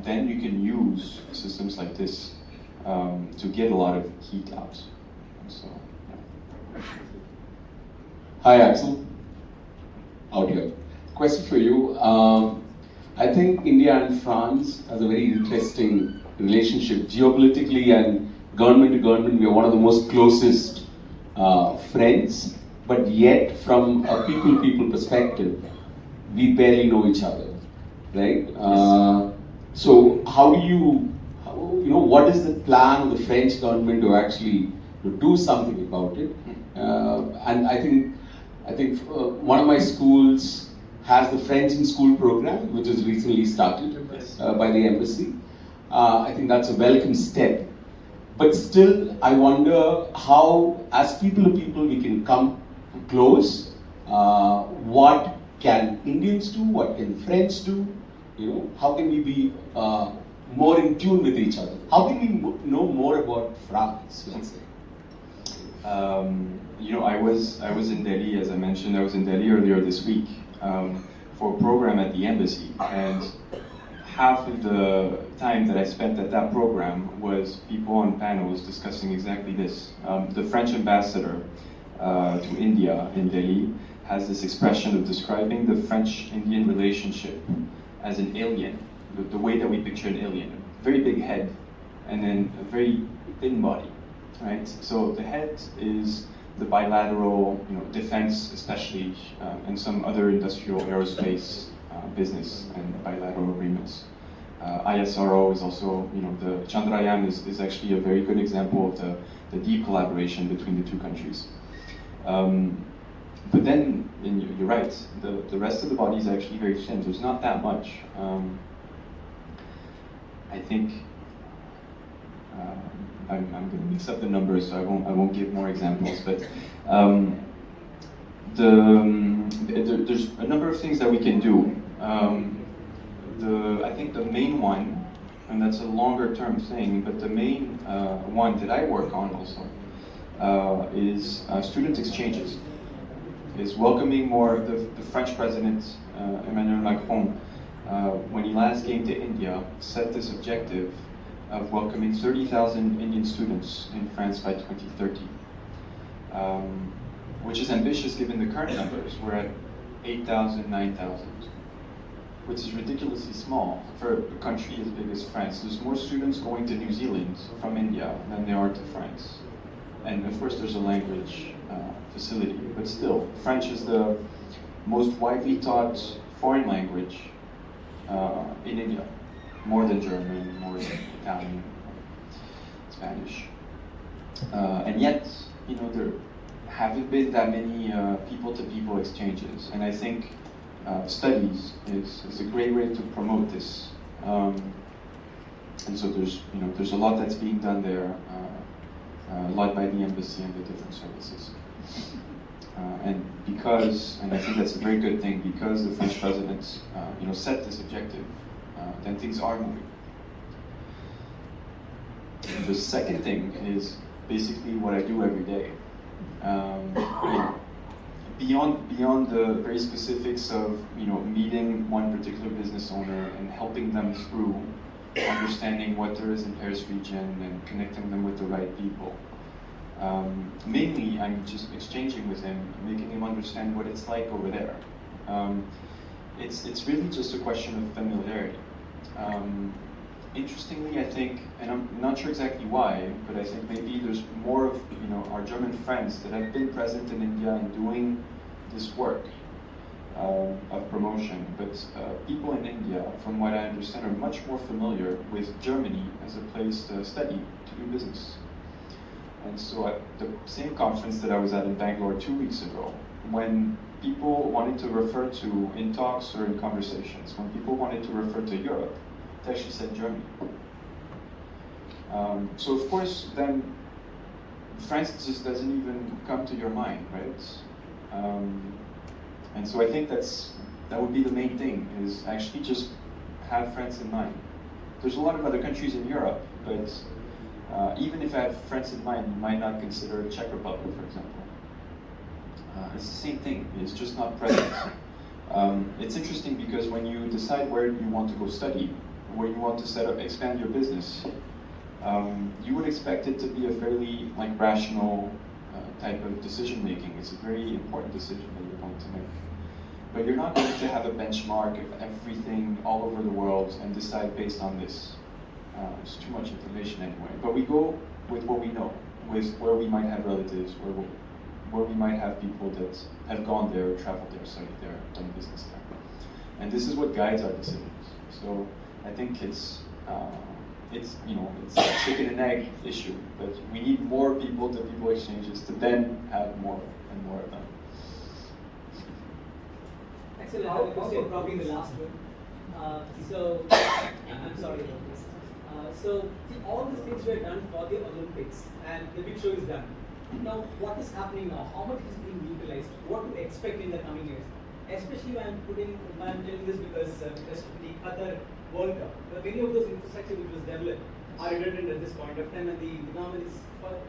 Then you can use systems like this to get a lot of heat out. So, yeah. Hi, Axel. Out here. Question for you. I think India and France has a very interesting relationship geopolitically and government to government. We are one of the most closest friends, but yet from a people-people perspective, we barely know each other, right? So how do you, what is the plan of the French government to actually do something about it? And I think one of my schools has the French in School program, which is recently started by the embassy. I think that's a welcome step. But still, I wonder how, as people to people, we can come close. What can Indians do? What can French do? How can we be more in tune with each other? How can we know more about France, let's say? I was in Delhi, as I mentioned. I was in Delhi earlier this week for a program at the embassy, and half of the time that I spent at that program was people on panels discussing exactly this. The French ambassador to India in Delhi has this expression of describing the French-Indian relationship as an alien, the way that we picture an alien. A very big head, and then a very thin body, right? So the head is the bilateral, defense especially, and some other industrial aerospace business and bilateral agreements. ISRO is also, the Chandrayaan is actually a very good example of the deep collaboration between the two countries. But then, you're right, the rest of the body is actually very thin. There's not that much. I think I'm going to mix up the numbers, so I won't give more examples. But there's a number of things that we can do. I think the main one, and that's a longer term thing, but the main one that I work on also is student exchanges, is welcoming more. The French president, Emmanuel Macron, when he last came to India, set this objective of welcoming 30,000 Indian students in France by 2030, which is ambitious given the current numbers. We're at 8,000, 9,000, which is ridiculously small for a country as big as France. There's more students going to New Zealand from India than there are to France. And of course there's a language facility, but still, French is the most widely taught foreign language in India, more than German, more than Italian, Spanish. And yet, you know, there haven't been that many people-to-people exchanges, and I think studies is a great way to promote this. And so there's a lot that's being done there, a lot by the embassy and the different services. And I think that's a very good thing, because the French president set this objective, then things are moving. The second thing is basically what I do every day. Beyond the very specifics of meeting one particular business owner and helping them through understanding what there is in Paris region and connecting them with the right people. Mainly, I'm just exchanging with him, making him understand what it's like over there. It's really just a question of familiarity. Interestingly, I think, and I'm not sure exactly why, but I think maybe there's more of our German friends that have been present in India and doing this work of promotion. But people in India, from what I understand, are much more familiar with Germany as a place to study, to do business. And so at the same conference that I was at in Bangalore 2 weeks ago, when people wanted to refer to, in talks or in conversations, when people wanted to refer to Europe, they actually said Germany. So of course, then France just doesn't even come to your mind, right? And so I think that would be the main thing, is actually just have France in mind. There's a lot of other countries in Europe, but even if I have France in mind, you might not consider Czech Republic, for example. It's the same thing, it's just not present. It's interesting because when you decide where you want to go study, where you want to expand your business, you would expect it to be a fairly rational type of decision making. It's a very important decision that you're going to make. But you're not going to have a benchmark of everything all over the world and decide based on this. It's too much information anyway. But we go with what we know, with where we might have relatives, where we might have people that have gone there, traveled there, studied there, done business there. And this is what guides our decisions. So I think it's a chicken and egg issue, but we need more people-to-people exchanges to then have more and more of them. Axel, I have a question, probably the last one. I'm sorry about this. So all these things were done for the Olympics, and the big show is done. Now, what is happening now? How much is being utilized? What to expect in the coming years? Especially I'm telling this because the other World Cup, many of those infrastructure which was developed are redundant at this point of time, and the government is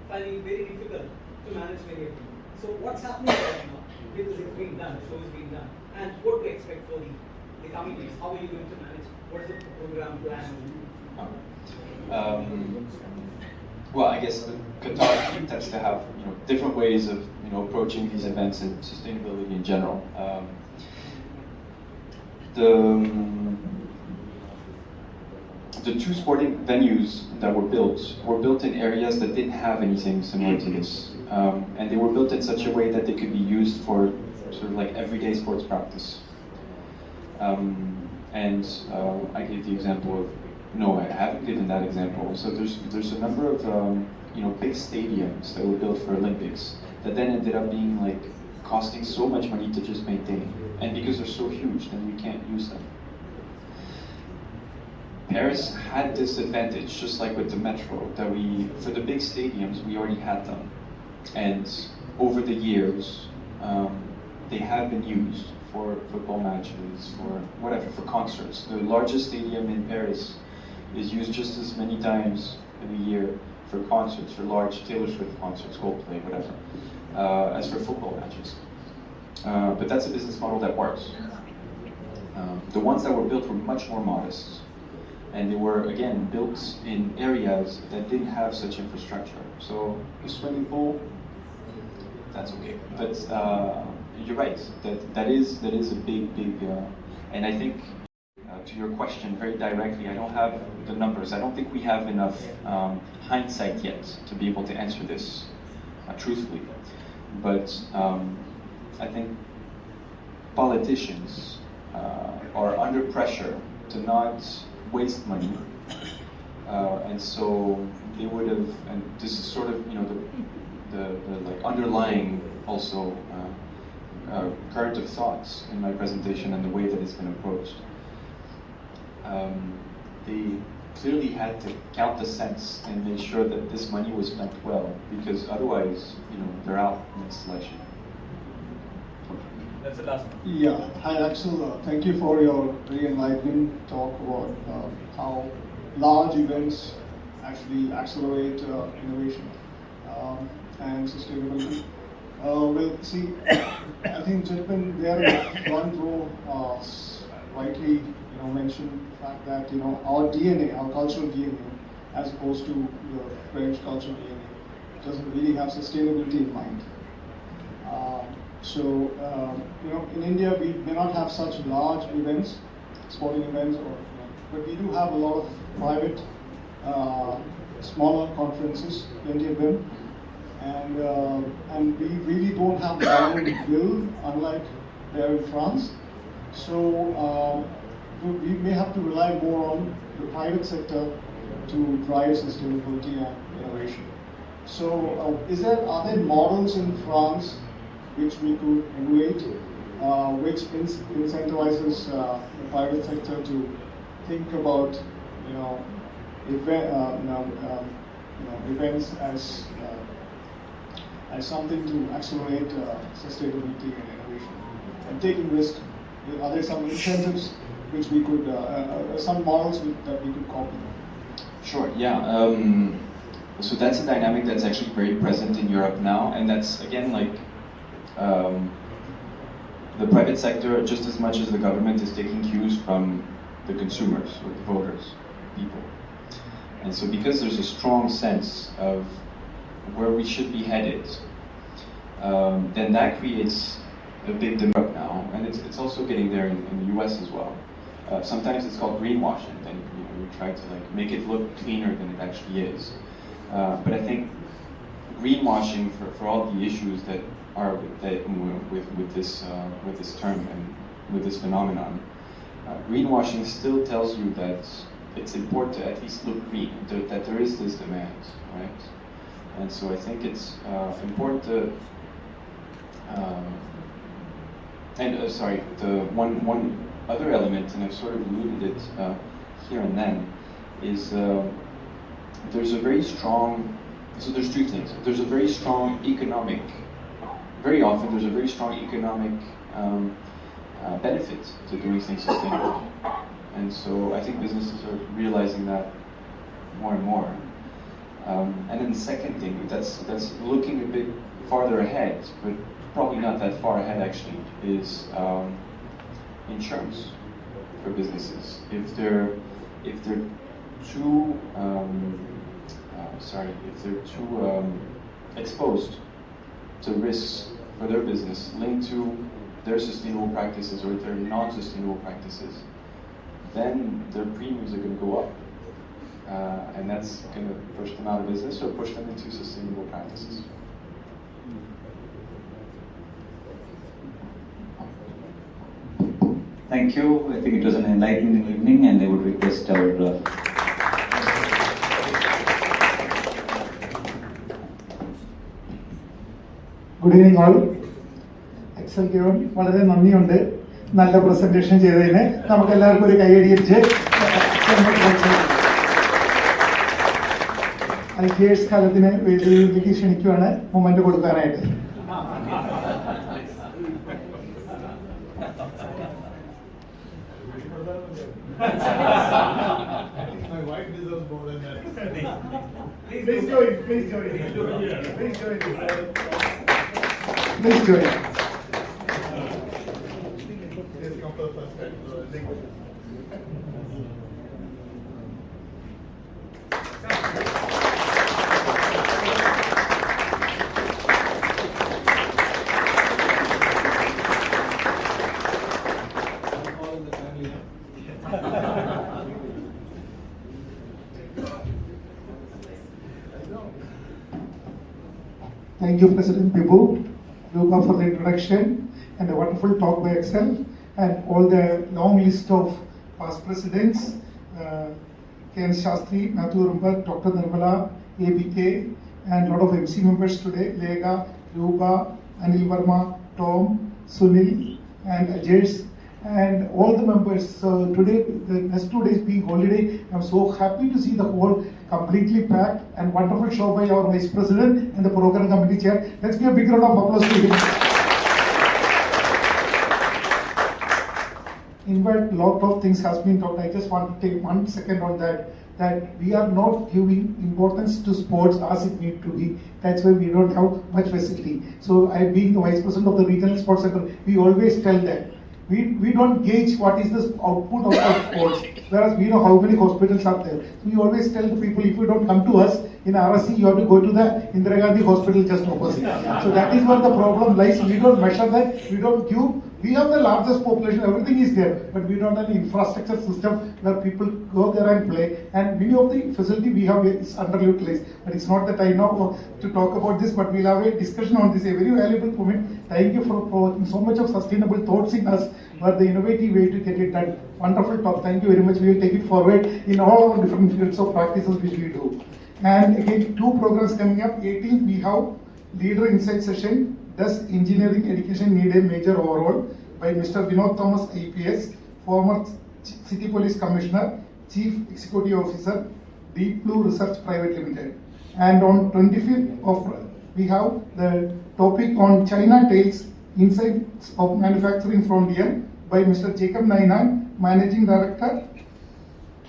finding it very difficult to manage many of them. So what's happening right now? Because it's being done, the show is being done, and what to expect for the coming years? How are you going to manage? What is the program plan? Well, I guess the Qatar tends to have different ways of approaching these events and sustainability in general. The two sporting venues that were built in areas that didn't have anything similar to this, and they were built in such a way that they could be used for sort of everyday sports practice. I gave the example of. No, I haven't given that example. So there's a number of big stadiums that were built for Olympics that then ended up being costing so much money to just maintain, and because they're so huge, then we can't use them. Paris had this advantage, just like with the metro, that for the big stadiums we already had them, and over the years they have been used for football matches, for whatever, for concerts. The largest stadium in Paris is used just as many times in a year for concerts, for large Taylor Swift concerts, Coldplay, whatever, as for football matches. But that's a business model that works. The ones that were built were much more modest, and they were, again, built in areas that didn't have such infrastructure. So the swimming pool, that's okay. But you're right, that is a big, and I think, to your question very directly, I don't have the numbers. I don't think we have enough hindsight yet to be able to answer this truthfully. But I think politicians are under pressure to not waste money, and so they would have, and this is sort of, the like underlying also current of thoughts in my presentation and the way that it's been approached. They clearly had to count the cents and make sure that this money was spent well, because otherwise, they're out next election. That's the last one. Yeah, hi Axel, thank you for your very enlightening talk about how large events actually accelerate innovation and sustainability. Well, see, I think gentlemen there in front row rightly mentioned the fact that our DNA, our cultural DNA, as opposed to the French cultural DNA, doesn't really have sustainability in mind. So, in India we may not have such large events, sporting events, but we do have a lot of private, smaller conferences, plenty of them, and we really don't have the government will, unlike there in France. So we may have to rely more on the private sector to drive sustainability and innovation. So, are there models in France which we could emulate, which incentivizes the private sector to think about, events as something to accelerate sustainability and innovation, and taking risk? Are there some incentives which we could, some models that we could copy? Sure. Yeah. So that's a dynamic that's actually very present in Europe now, and that's again like. The private sector, just as much as the government, is taking cues from the consumers, or the voters, people. And so because there's a strong sense of where we should be headed, then that creates a big debate now, and it's also getting there in the US as well. Sometimes it's called greenwashing, and we try to like make it look cleaner than it actually is. But I think greenwashing for all the issues that are with this term and with this phenomenon, greenwashing still tells you that it's important to at least look green, that there is this demand, right? And so I think it's important to. The one other element, and I've sort of alluded it here and then, is there's a very strong. So there's two things. There's a very strong economic. Very often, there's a very strong economic benefit to doing things sustainably, and so I think businesses are realizing that more and more. And then the second thing, that's looking a bit farther ahead, but probably not that far ahead actually, is insurance for businesses. If they're too exposed to risks for their business linked to their sustainable practices or their non-sustainable practices, then their premiums are going to go up, and that's going to push them out of business or push them into sustainable practices. Thank you. I think it was an enlightening evening, and I would request our Good evening all. Axel Guyon, വളരെ നന്ദിയുണ്ട് നല്ല presentation ചെയ്തതിന്. നമുക്ക് എല്ലാവർക്കും ഒരു കൈയടിയിച്ച് ഐക്യേഴ്സ് കാലത്തിന് വേദിയിലേക്ക് ക്ഷണിക്കുവാണ് moment കൊടുക്കാനായിട്ട്. My wife deserves more than that. Please join. Please join. Please join. Please join. Please come for the first time. All in the family. Thank you, President Bibu, Luca, for the introduction and the wonderful talk by Axel and all the long list of past presidents, K.M. Shastri, Nathu Rumbat, Dr. Nirmala, ABK, and a lot of MC members today, Lega, Luca, Anil Verma, Tom, Sunil, and Ajay, and all the members. Today, the next 2 days being holiday, I'm so happy to see the whole completely packed and wonderful show by our Vice President and the Program Committee Chair. Let's give a big round of applause to him. In fact, lot of things has been talked. I just want to take 1 second on that we are not giving importance to sports as it need to be. That's why we don't have much facility. So I, being the Vice President of the Regional Sports Center, we always tell that we don't gauge what is the output of our sports, whereas we know how many hospitals are there. So we always tell the people, if you don't come to us in RSC, you have to go to the Indira Gandhi Hospital just opposite. So that is where the problem lies. We don't measure that, we don't give. We have the largest population, everything is there, but we don't have an infrastructure system where people go there and play. And many of the facility we have is underutilized. But it's not the time now to talk about this, but we'll have a discussion on this, a very valuable moment. Thank you for providing so much of sustainable thoughts in us, for the innovative way to get it done. Wonderful talk, thank you very much. We will take it forward in all our different fields of practices which we do. And again, 2 programs coming up. 18th, we have Leader Insight session. Does engineering education need a major overhaul? By Mr. Vinod Thomas, IPS, former City Police Commissioner, Chief Executive Officer, Deep Blue Research Private Limited. And on 25th we have the topic on China Tales, Insights of Manufacturing Frontier by Mr. Jacob Nainan, Managing Director,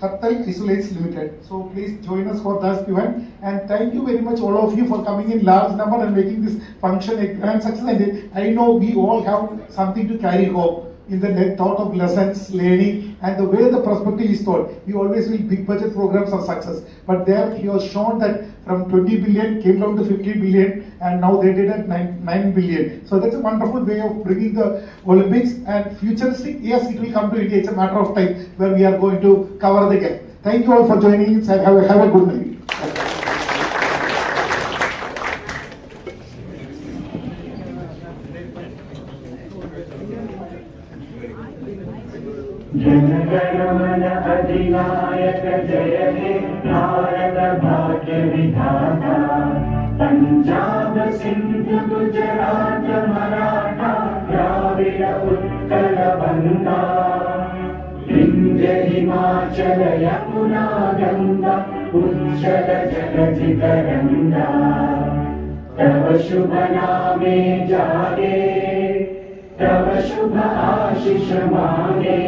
Hattal Isolates Limited. So please join us for that event, and thank you very much all of you for coming in large number and making this function a grand success. And I know we all have something to carry home in the thought of lessons, learning, and the way the perspective is taught. We always will big budget programs are success, but there he has shown that from 20 billion came down to 50 billion, and now they did at 9 billion. So that's a wonderful way of bringing the Olympics. And futuristic, yes, it will come to India. It's a matter of time where we are going to cover the gap. Thank you all for joining us, and have a good night. जनगणमन अधिनायक जय हे भारत भाग्य विधाता पंजाब सिंध गुजरात मराठा द्राविड उत्कल बंगा विंध्य हिमाचल यमुना गंगा उच्चल जलधि तरंगा तव शुभ नामे जागे तव शुभ आशीष मांगे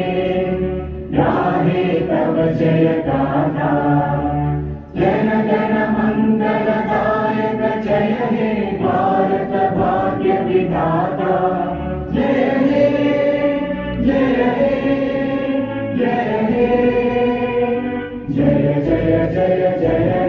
गाहे तव जय गाथा जन गण मंगल दायक जय हे भारत भाग्य विधाता जय हे जय हे जय हे जय जय जय जय